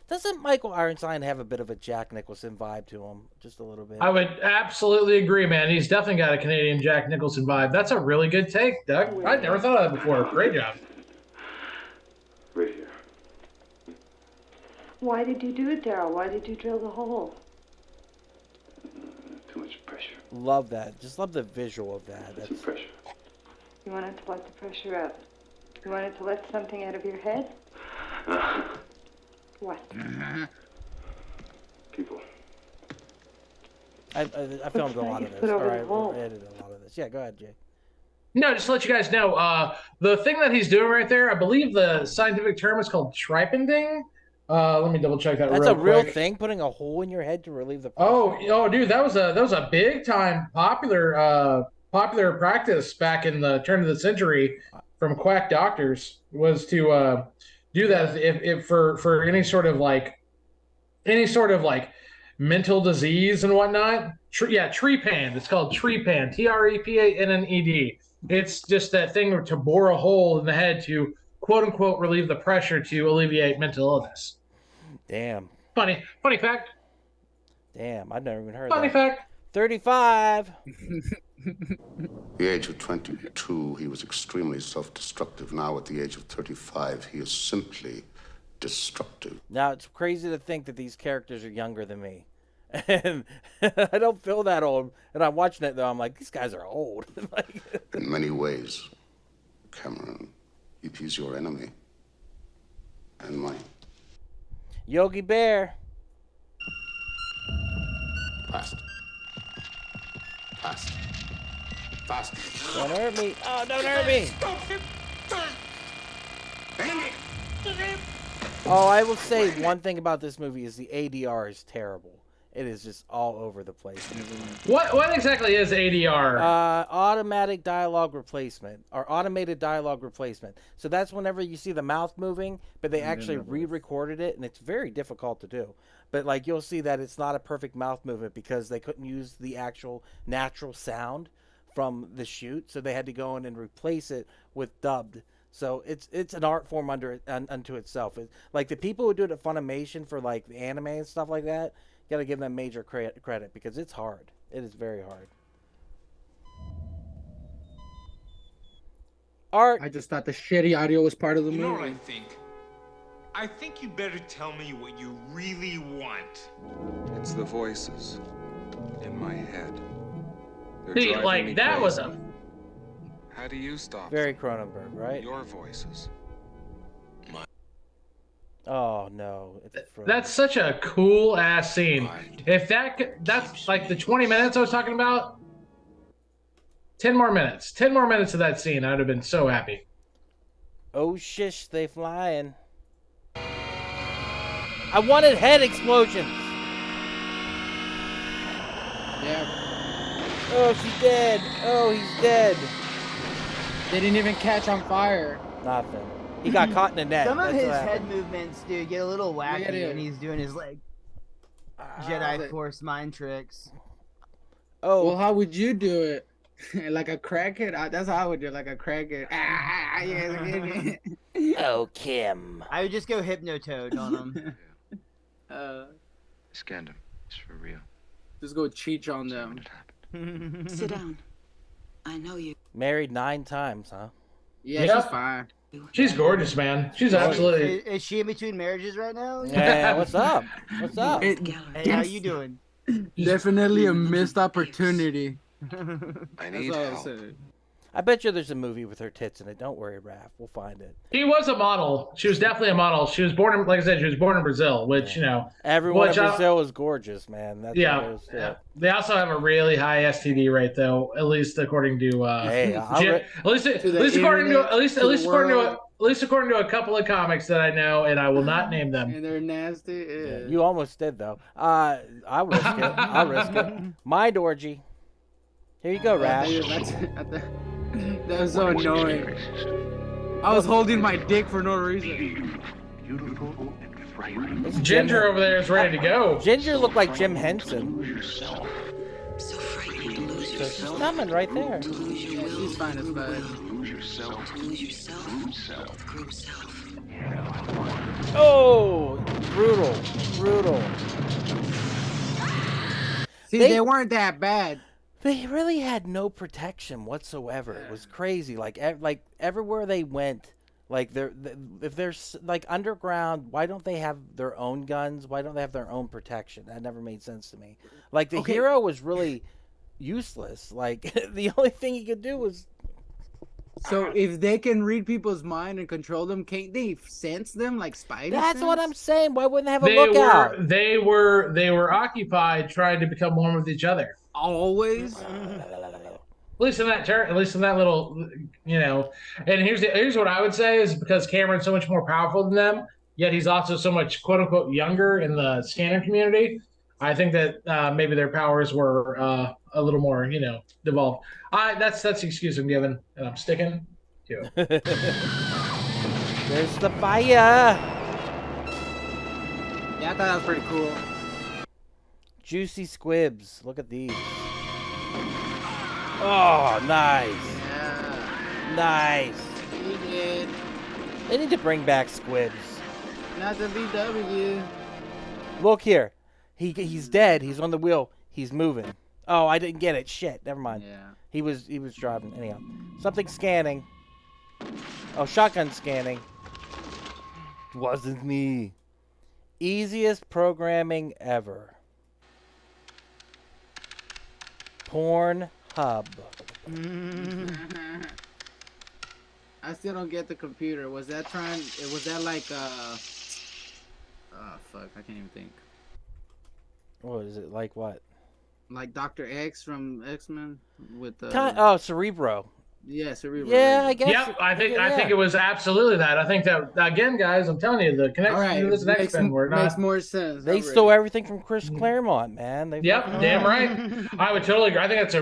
Doesn't Michael Ironstein have a bit of a Jack Nicholson vibe to him? Just a little bit. I would absolutely agree, man. He's definitely got a Canadian Jack Nicholson vibe. That's a really good take, Doug. I never thought of that before. Great job. Right here. Why did you do it, Daryl? Why did you drill the hole? Too much pressure. Love that. Just love the visual of that. That's pressure. You wanted to let the pressure out. You wanted to let something out of your head? What? People. I filmed a lot of this. All right, I edited a lot of this. Yeah, go ahead, Jay. No, just to let you guys know, the thing that he's doing right there, I believe the scientific term is called tripending. Let me double check that. That's a real thing, putting a hole in your head to relieve the pressure. Oh, dude, that was a big time popular practice back in the turn of the century from quack doctors, was to do that if for any sort of like mental disease and whatnot. Trepanned. It's called trepanned. Trepanned. It's just that thing to bore a hole in the head to quote unquote relieve the pressure to alleviate mental illness. Damn. Funny fact. Damn, I've never even heard Funny that. fact. 35. At the age of 22, he was extremely self-destructive. Now, at the age of 35, he is simply destructive. Now, it's crazy to think that these characters are younger than me. And I don't feel that old. And I'm watching it, though. I'm like, these guys are old. In many ways, Cameron, he's your enemy. And mine. Yogi Bear. Fast. Fast. Fast. Don't hurt me. Oh, don't hurt me. Oh, I will say one thing about this movie is the ADR is terrible. It is just all over the place. What exactly is ADR? Automatic dialogue replacement, or automated dialogue replacement. So that's whenever you see the mouth moving, but they actually re-recorded it, and it's very difficult to do. But like you'll see that it's not a perfect mouth movement because they couldn't use the actual natural sound from the shoot, so they had to go in and replace it with dubbed. So it's an art form unto itself. Like the people who do it at Funimation for like the anime and stuff like that, you gotta give them major credit because it's hard. It is very hard. Art. I just thought the shitty audio was part of the movie. You know what I think? I think you better tell me what you really want. It's the voices in my head. See, like that was a How do you stop? Very Cronenberg, right? Your voices. Oh no, That's such a cool ass scene. If that's like the 20 minutes I was talking about. 10 more minutes. 10 more minutes of that scene. I would have been so happy. Oh shish, they flying. I wanted head explosions. Yeah. Oh, she's dead. Oh, he's dead. They didn't even catch on fire. Nothing. He got caught in a net. Some of That's his what head happened. movements, dude, get a little wacky Yeah, when he's doing his like Jedi Force mind tricks. Oh, Well, how would you do it? Like a crackhead? That's how I would do it, like a crackhead. oh, Kim. I would just go Hypnotoad on him. Scanned him. It's for real. Just go cheech on them. Sit down. I know you. Married 9 times, huh? Yeah, Yep. she's fine. She's gorgeous, man. She's absolutely. Is she in between marriages right now? Yeah, what's up? What's up? Hey, how you doing? Definitely a missed opportunity. I That's need all I'm help. saying. I bet you there's a movie with her tits in it. Don't worry, Raph. We'll find it. She was a model. She was definitely a model. She was born in, like I said, she was born in Brazil, which, you know. Everyone in which Brazil is gorgeous, man. That's Yeah. what it is, Yeah. They also have a really high STD rate, though, at least according to. Hey, at least according to a couple of comics that I know, and I will not name them. And they're nasty. Yeah, you almost did, though. I'll risk it. I'll risk it. Mind orgy. Here you go, Raph. That was so annoying. I was holding my dick for no reason. Ginger over there is ready to go. Ginger looked like Jim Henson. So frightening to lose So yourself. she's coming right there. To lose your will. She's fine as fuck. To lose yourself. The group self. Oh, brutal, brutal. See, they weren't that bad. They really had no protection whatsoever. It was crazy. Like everywhere they went, like if there's like underground, why don't they have their own guns? Why don't they have their own protection? That never made sense to me. Like the hero was really useless. Like the only thing he could do was. So if they can read people's mind and control them, can't they sense them like Spidey? That's what I'm saying. Why wouldn't they have a They lookout? They were occupied trying to become one with each other. Always. At least in that little, you know. And here's what I would say is because Cameron's so much more powerful than them, yet he's also so much quote unquote younger in the scanner community. I think that maybe their powers were a little more, you know, devolved. That's the excuse I'm giving, and I'm sticking to it. There's the fire. Yeah, I thought that was pretty cool. Juicy squibs. Look at these. Oh, nice. Yeah. Nice. He did. They need to bring back squibs. Not the VW. Look here. He's dead. He's on the wheel. He's moving. Oh, I didn't get it. Shit. Never mind. Yeah. He was driving. Anyhow. Something scanning. Oh, shotgun scanning. Wasn't me. Easiest programming ever. Pornhub. I still don't get the computer. Was that like oh fuck, I can't even think. What is it? Like what? Like Dr. X from X-Men with the Cerebro. Yeah, Cerebro. Yeah, I guess. Yep, I think it was absolutely that. I think that again, guys. I'm telling you, the connection to this next one makes more sense. They stole everything from Chris Claremont, man. Yep, damn right. I would totally agree. I think that's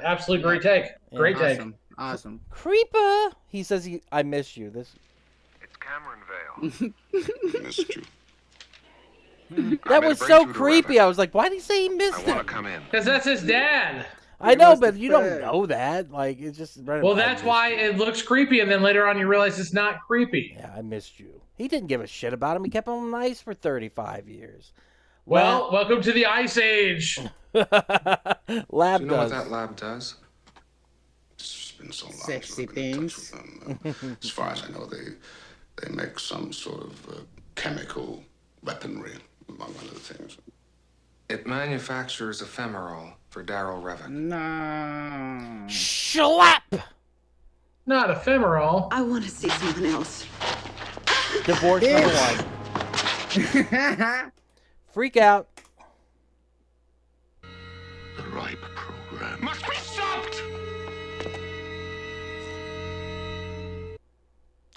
absolute great take. Great take. Awesome. Creeper. He says I miss you. This. It's Cameron Vale. Missed you. That was so creepy. I was like, why did he say he missed I it? want to come in. Because that's his dad. I know, but you don't know that. Like, it's just. Well, that's why it looks creepy, and then later on you realize it's not creepy. Yeah, I missed you. He didn't give a shit about him. He kept him on ice for 35 years. Well, welcome to the Ice Age. Lab Do you know does. what that lab does? It's been so long. Sexy things. As far as I know, they make some sort of chemical weaponry, among other things. It manufactures ephemeral for Daryl Revan. No. Schlap! Not ephemeral. I want to see someone else. Divorce number 1. Freak out. The RIPE program. Must be stopped!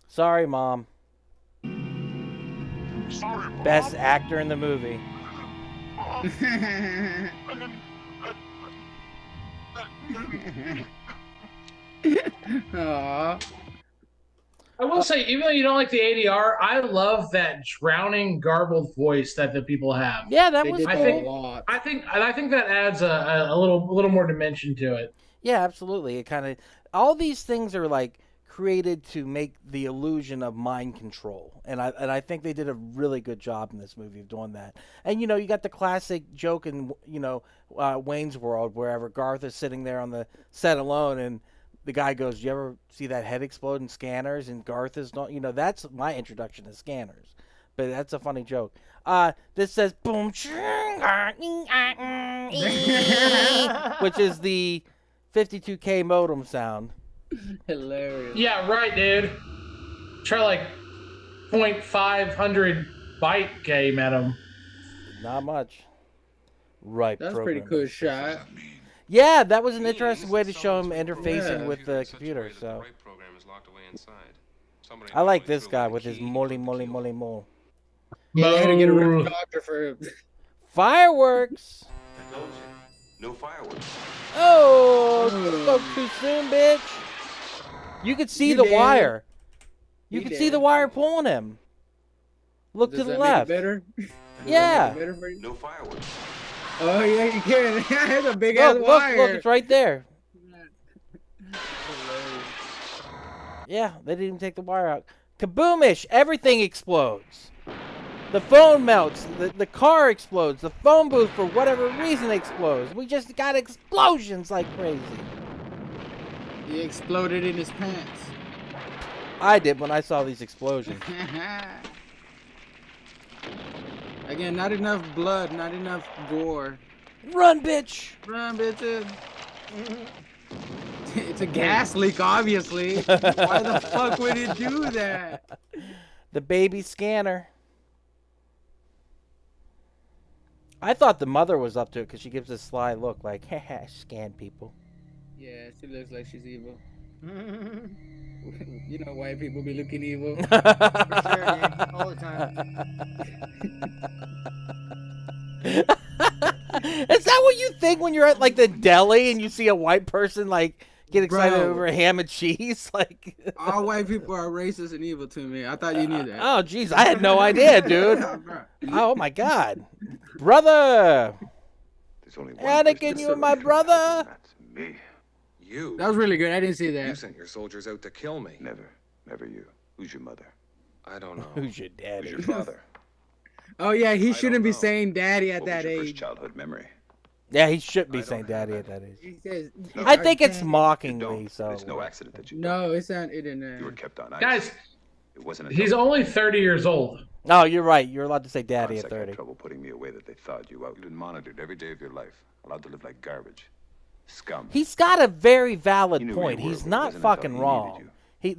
Sorry, Mom. Sorry, Mom. Best actor in the movie. Aww. I will say, even though you don't like the ADR, I love that drowning, garbled voice that the people have. Yeah, that They was did cool. that a lot. I think that adds a little more dimension to it. Yeah, absolutely. It kind of all these things are like created to make the illusion of mind control, and I think they did a really good job in this movie of doing that. And you got the classic joke in Wayne's World, wherever Garth is sitting there on the set alone, and the guy goes, "You ever see that head explode in Scanners?" And Garth is not, that's my introduction to Scanners. But that's a funny joke. This says boom, which is the 52K modem sound. Hilarious. Yeah, right, dude. Try like 0.500 byte game at him. Not much. Right. That's pretty cool shot. Yeah, that was an interesting way to show him interfacing with the computer. So I like this guy with his moly. Yeah, they had to get a real doctor for him. Fireworks. I told you, no fireworks. Oh, spoke too soon, bitch. You could see the wire. You could see the wire pulling him. Look to the left. Better? Yeah. Better for you? No fireworks. Oh yeah, you can. It's a big ass wire. Look, it's right there. Yeah, they didn't even take the wire out. Kaboomish! Everything explodes. The phone melts. The car explodes. The phone booth, for whatever reason, explodes. We just got explosions like crazy. He exploded in his pants. I did when I saw these explosions. Again, not enough blood, not enough gore. Run, bitch! Run, bitches! It's a gas leak, obviously. Why the fuck would it do that? The baby scanner. I thought the mother was up to it because she gives this sly look like, haha, scan people. Yeah, she looks like she's evil. You know, white people be looking evil. For sure, dude. All the time. Is that what you think when you're at like the deli and you see a white person like get excited Bro. over ham and cheese? Like all white people are racist and evil to me. I thought you knew that. Oh jeez, I had no idea, dude. Oh my god. Brother. There's only one Anakin, you and my brother. That's me. You. That was really good. I didn't see You that. sent your soldiers out to kill me. Never you. Who's your mother? I don't know. Who's your daddy? Who's your father? Oh yeah, he shouldn't be know. saying daddy at What that was your first age. childhood memory? Yeah, he should be I don't saying daddy have at that age. He says, I think it's You mockingly don't. so. It's no accident that you no, it's not. It didn't. You were kept on ice. Guys, It wasn't. he's only 30 years old. No, you're right. You're allowed to say daddy at Had 30. trouble putting me away that they thawed you out. You've been monitored every day of your life. Allowed to live like garbage. Scum. He's got a very valid You knew where point. you were, He's but it not wasn't until fucking he wrong. needed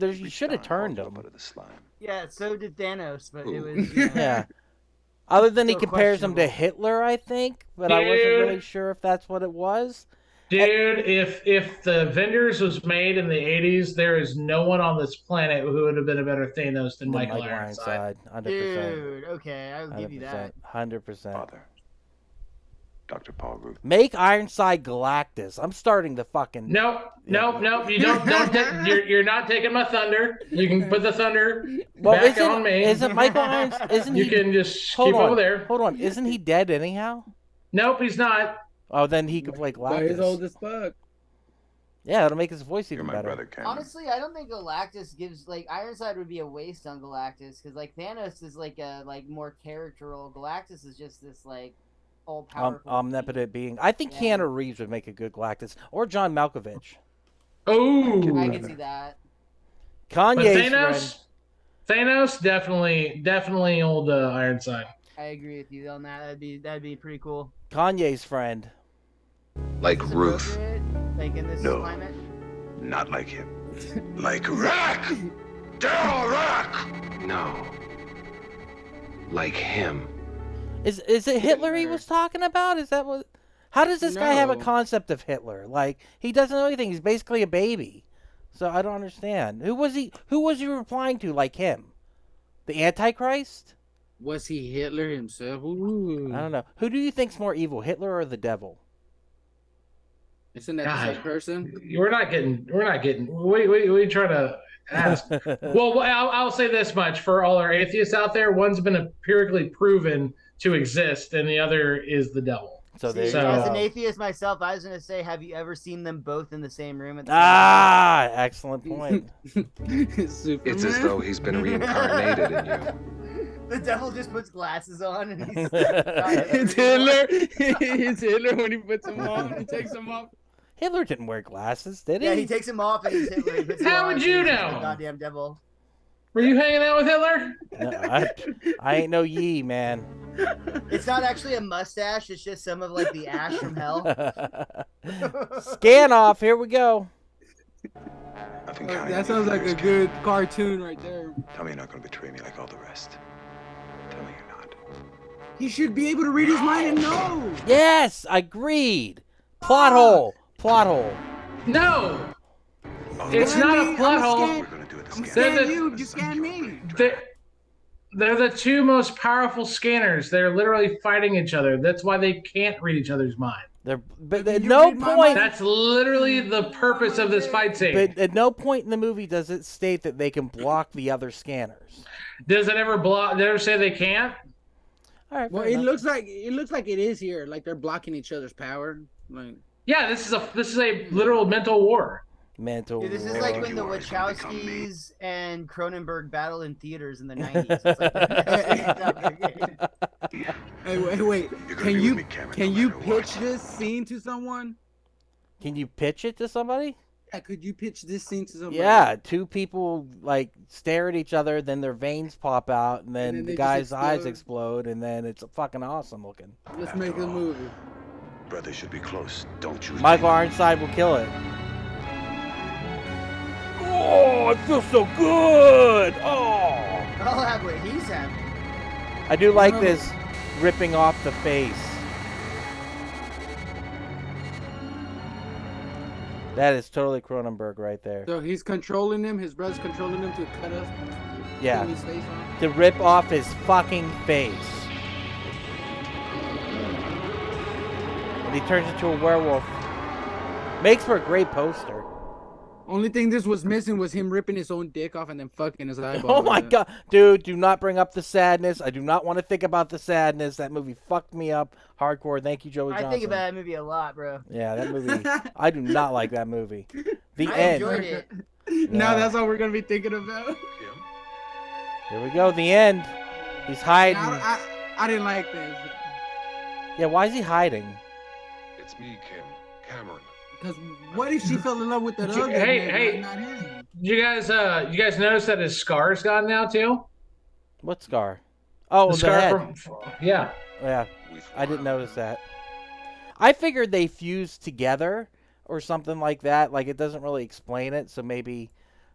you. You Reached should have down, turned hauled you him. up out of the slime. Yeah, so did Thanos, but it Ooh. was. Yeah. Other than he So compares him to questionable. Hitler, I think, but I wasn't Dude. really sure if that's what it was. Dude, if the Avengers was made in the 80s, there is no one on this planet who would have been a better Thanos than Michael Ironside. 100%. Dude, okay, I'll give you that. 100%. Father. Dr. Paul Root. Make Ironside Galactus. I'm starting the fucking. Nope. You don't. You're not taking my thunder. You can put the thunder back on me. Isn't Michael Ironside? Isn't You he? can just Hold keep on, over there. Hold on. Isn't he dead anyhow? Nope, he's not. Oh, then he could play But he's Galactus. old as fuck. Yeah, it'll make his voice You're even my better. brother, Cameron. Honestly, I don't think Galactus gives Ironside would be a waste on Galactus because Thanos is a more characteral. Galactus is just this all powerful Omnipotent being. I think Keanu Reeves would make a good Galactus, or John Malkovich. Oh, I can see that. but Kanye's friend. Thanos definitely old Ironside. I agree with you on that. That'd be pretty cool. Kanye's friend. Like Is it Ruth. appropriate, in this No. climate. Not like him. Like Rack! Daryl Rack! No. Like him. Is it Hitler he was talking about? Is that what? How does this guy have a concept of Hitler? Like, he doesn't know anything. He's basically a baby. So I don't understand. Who was he replying to like him? The Antichrist? Was he Hitler himself? Ooh. I don't know. Who do you think's more evil, Hitler or the devil? Isn't that the same person? We're not getting. What are you trying to ask? Well, I'll say this much for all our atheists out there: one's been empirically proven to exist, and the other is the devil. So as an atheist myself, I was going to say, have you ever seen them both in the same room? At the same time? Excellent point. It's as though he's been reincarnated in you. The devil just puts glasses on and he's it's Hitler. It's Hitler when he puts them on. He takes them off. Hitler didn't wear glasses, did he? Yeah, he takes them off and he's Hitler. He puts them How on would you and he's know? the goddamn devil. Were you hanging out with Hitler? No, I ain't no ye, man. It's not actually a mustache. It's just some of like the ash from hell. Scan off. Here we go. That sounds like a good cartoon right there. Tell me you're not going to betray me like all the rest. Tell me you're not. He should be able to read his mind and know. Yes, agreed. Plot hole. Plot hole. No. It's not a plot hole. I'm scanning you. You scan me. They're the two most powerful scanners. They're literally fighting each other. That's why they can't read each other's mind. But at no point. That's literally the purpose of this fight scene. But at no point in the movie does it state that they can block the other scanners. Does it ever block? Did it ever say they can't? All right. Well, it looks like it is here. Like they're blocking each other's power. Like. Yeah, this is a literal mental war. Dude, this is like when the Wachowskis and Cronenberg battled in theaters in the 90s. It's like Hey, wait. Can you pitch this scene to someone? Can you pitch it to somebody? Yeah, could you pitch this scene to somebody? Yeah, two people like stare at each other, then their veins pop out, and then the guy's eyes explode, and then it's fucking awesome looking. Let's make a movie. Brothers should be close. Don't choose. Michael Ironside will kill it. Oh, it feels so good. Oh. I'll have what he's having. I do like this ripping off the face. That is totally Cronenberg right there. So he's controlling him. His brother's controlling him to cut us. Yeah. His face off. To rip off his fucking face. And he turns into a werewolf. Makes for a great poster. Only thing this was missing was him ripping his own dick off and then fucking his eyeball. Oh my god. Dude, do not bring up the sadness. I do not want to think about the sadness. That movie fucked me up hardcore. Thank you, Joey Johnson. I think about that movie a lot, bro. Yeah, that movie. I do not like that movie. The I end. enjoyed it. Now that's all we're going to be thinking about. Here we go. The end. He's hiding. I didn't like this. Yeah, why is he hiding? It's me, Kim. Cameron. Because what if she fell in love with that other Hey, not him? you guys notice that his scar's gone now too? What scar? Oh, the scar head. Yeah. Yeah, I didn't notice that. I figured they fused together or something like that. Like, it doesn't really explain it, so maybe,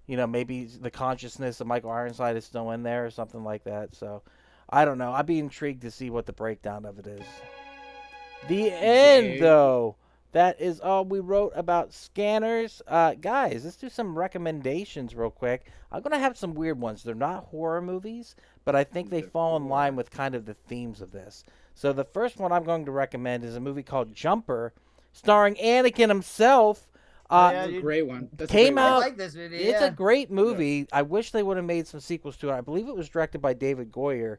maybe the consciousness of Michael Ironside is still in there or something like that. So, I don't know. I'd be intrigued to see what the breakdown of it is. The end, though. That is all we wrote about scanners. Guys, let's do some recommendations real quick. I'm going to have some weird ones. They're not horror movies, but I think they fall in line with kind of the themes of this. So the first one I'm going to recommend is a movie called Jumper, starring Anakin himself. That's a great one. Came out. I like this movie. It's a great movie. Yeah. I wish they would have made some sequels to it. I believe it was directed by David Goyer.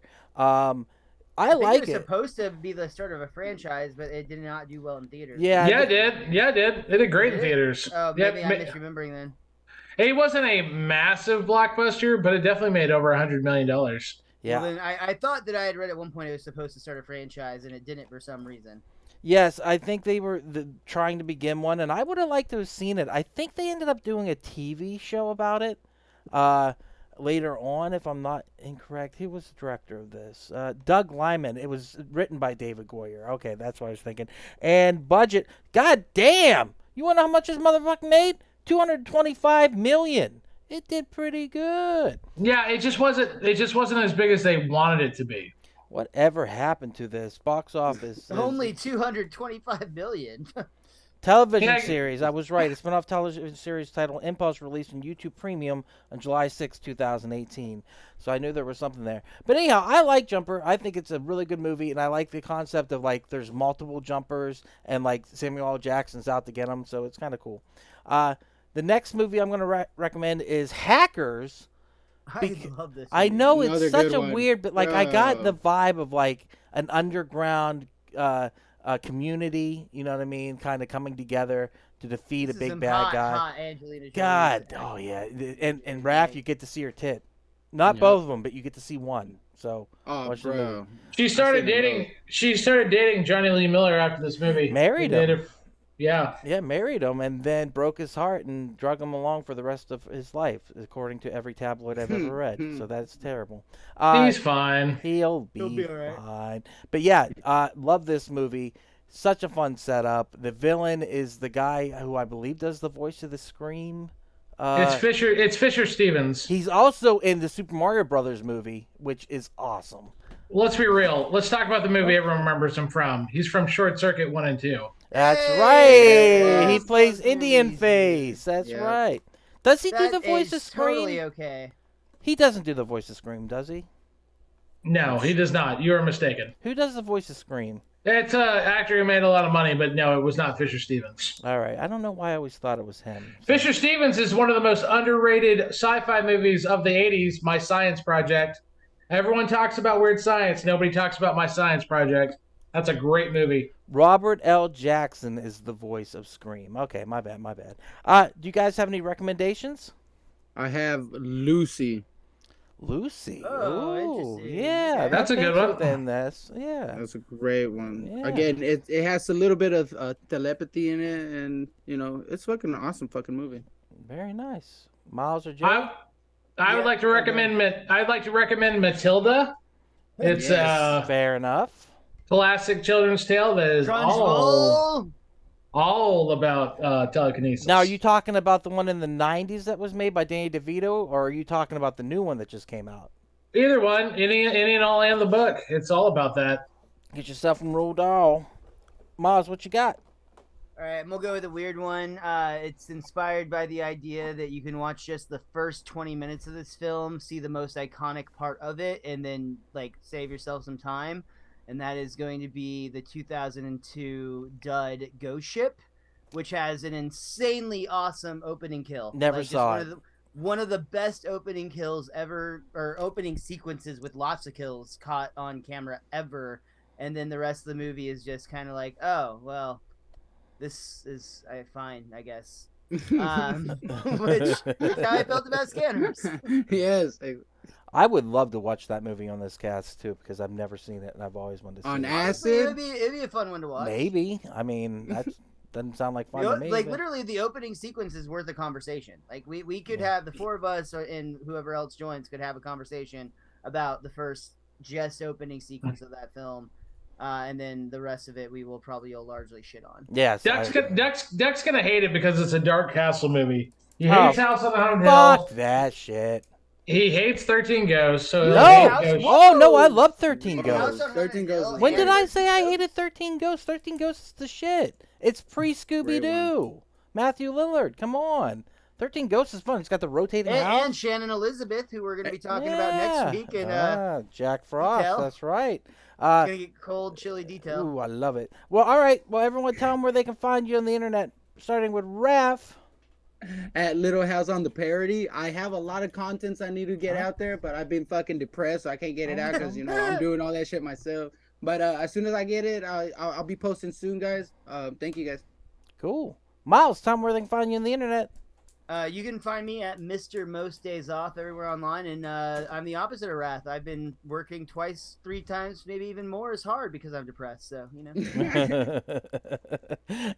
I like it. It was supposed to be the start of a franchise, but it did not do well in theaters. Yeah, it did. Yeah, it did. It did great in theaters. Oh, maybe I'm misremembering then. It wasn't a massive blockbuster, but it definitely made over $100 million. Yeah. Well, then I thought that I had read at one point it was supposed to start a franchise, and it didn't for some reason. Yes, I think they were trying to begin one, and I would have liked to have seen it. I think they ended up doing a TV show about it. Later on, if I'm not incorrect. Who was the director of this? Doug Liman. It was written by David Goyer. Okay, that's what I was thinking. And budget. God damn! You want to know how much this motherfucker made? $225 million. It did pretty good. Yeah, it just wasn't as big as they wanted it to be. Whatever happened to this box office? Only 225 million. Television series. I was right. A spin-off television series titled Impulse released on YouTube Premium on July 6, 2018. So I knew there was something there. But anyhow, I like Jumper. I think it's a really good movie, and I like the concept of, like, there's multiple jumpers, and, like, Samuel L. Jackson's out to get them, so it's kind of cool. The next movie I'm going to recommend is Hackers. I love this movie. I know it's such a weird, but, like, I got the vibe of, like, an underground community, you know what I mean, kind of coming together to defeat a big bad guy. Hot Angelina Jolie. God, oh yeah, and Raph, you get to see her tit, not both of them, but you get to see one. So, bro, she started dating Johnny Lee Miller after this movie. Married him. Yeah, married him, and then broke his heart and drug him along for the rest of his life, according to every tabloid I've ever read. So that's terrible. He's fine. He'll be all right. fine. But yeah, love this movie. Such a fun setup. The villain is the guy who I believe does the voice of the Scream. It's Fisher Stevens. He's also in the Super Mario Brothers movie, which is awesome. Let's be real. Let's talk about the movie everyone remembers him from. He's from Short Circuit 1 and 2. That's right. He plays Indian Face. That's right. Does he do the voice of Scream? Totally okay. He doesn't do the voice of Scream, does he? No, he does not. You are mistaken. Who does the voice of Scream? It's an actor who made a lot of money, but no, it was not Fisher Stevens. All right. I don't know why I always thought it was him. So. Fisher Stevens is one of the most underrated sci-fi movies of the 80s, My Science Project. Everyone talks about weird science. Nobody talks about My Science Project. That's a great movie. Robert L. Jackson is the voice of Scream. Okay, my bad. Do you guys have any recommendations? I have Lucy. Lucy. Oh, ooh, yeah, that's a good one. Then that's that's a great one. Yeah. Again, it has a little bit of telepathy in it, and you know, it's fucking awesome fucking movie. Very nice. Miles or Joe? I would like to recommend. I'd like to recommend Matilda. It's fair enough. Classic children's tale that is all about telekinesis. Now, are you talking about the one in the 90s that was made by Danny DeVito, or are you talking about the new one that just came out? Either one, any and all, and the book. It's all about that. Get yourself some Roald Dahl. Maz, what you got? All right, I'm gonna go with a weird one. It's inspired by the idea that you can watch just the first 20 minutes of this film, see the most iconic part of it, and then like save yourself some time. And that is going to be the 2002 dud Ghost Ship, which has an insanely awesome opening kill. Never saw it. One of the best opening kills ever, or opening sequences with lots of kills caught on camera ever. And then the rest of the movie is just kind of like, oh, well, this is fine, I guess. Which is how I felt about Scanners. Yes. I would love to watch that movie on this cast too, because I've never seen it and I've always wanted to see on it. acid. It'd be a fun one to watch. Maybe. I mean, that doesn't sound like fun to me. Like literally, the opening sequence is worth a conversation. Like we could have the four of us, and whoever else joins could have a conversation about the first just opening sequence of that film, and then the rest of it we will probably all largely shit on. Yes. Duck's gonna hate it because it's a Dark Castle movie. He hates House on the Haunted Fuck Hill. that shit. He hates 13 Ghosts. So no, I love 13 Ghosts. 13 Ghosts. When did I say I hated 13 Ghosts? 13 Ghosts is the shit. It's pre-Scooby-Doo. Matthew Lillard, come on. 13 Ghosts is fun. It's got the rotating house. And Shannon Elizabeth, who we're going to be talking about next week. And Jack Frost, detail. That's right. Going to get cold, chilly detail. Ooh, I love it. Well, all right. Well, everyone tell them where they can find you on the internet, starting with Raph. At Little House on the Parody. I have a lot of contents I need to get out there, but I've been fucking depressed, so I can't get it out because, you know, I'm doing all that shit myself. But as soon as I get it, I'll be posting soon, guys. Thank you, guys. Cool. Miles, tell them where they can find you on the internet. You can find me at Mr. Most Days Off everywhere online, and I'm the opposite of Wrath. I've been working twice, 3 times, maybe even more as hard because I'm depressed. So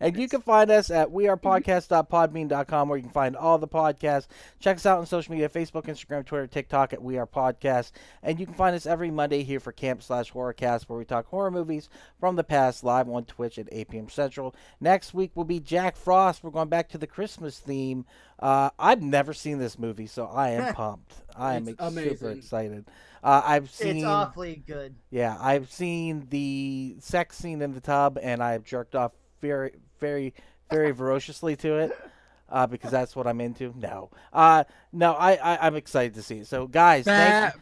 And you can find us at wearepodcast.podbean.com, where you can find all the podcasts. Check us out on social media: Facebook, Instagram, Twitter, TikTok at We Are Podcast. And you can find us every Monday here for Camp/Horrorcast, where we talk horror movies from the past, live on Twitch at 8 p.m. Central. Next week will be Jack Frost. We're going back to the Christmas theme. I've never seen this movie, so I am pumped. I am super excited. I've seen. It's awfully good. Yeah, I've seen the sex scene in the tub, and I've jerked off very, very, very ferociously to it, because that's what I'm into. No, I'm excited to see it. So, guys, fat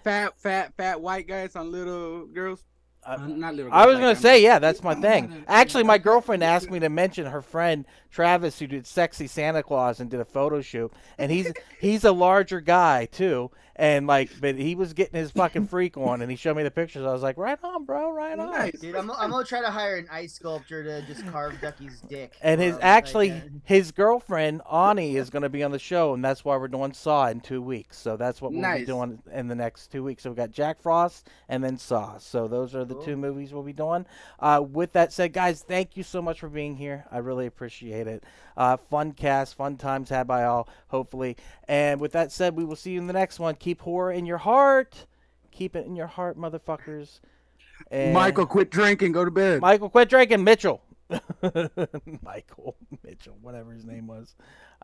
white guys on little girls. Not little girls. I was going to say, yeah, that's my thing. Actually, my girlfriend asked me to mention her friend Travis, who did Sexy Santa Claus and did a photo shoot, and he's a larger guy too, and but he was getting his fucking freak on, and he showed me the pictures. I was like, right on, bro, right on. Nice. Dude, I'm gonna try to hire an ice sculptor to just carve Ducky's dick. And his girlfriend Ani is going to be on the show, and that's why we're doing Saw in 2 weeks. So that's what we'll be doing in the next 2 weeks. So we got Jack Frost and then Saw. So those are the 2 movies we'll be doing. With that said, guys, thank you so much for being here. I really appreciate it. Fun cast, fun times had by all, hopefully. And with that said, we will see you in the next one. Keep horror in your heart. Keep it in your heart, motherfuckers. And Michael, quit drinking. Go to bed. Michael, quit drinking. Mitchell. Michael Mitchell, whatever his name was.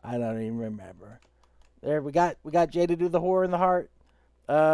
I don't even remember. There, we got Jay to do the horror in the heart.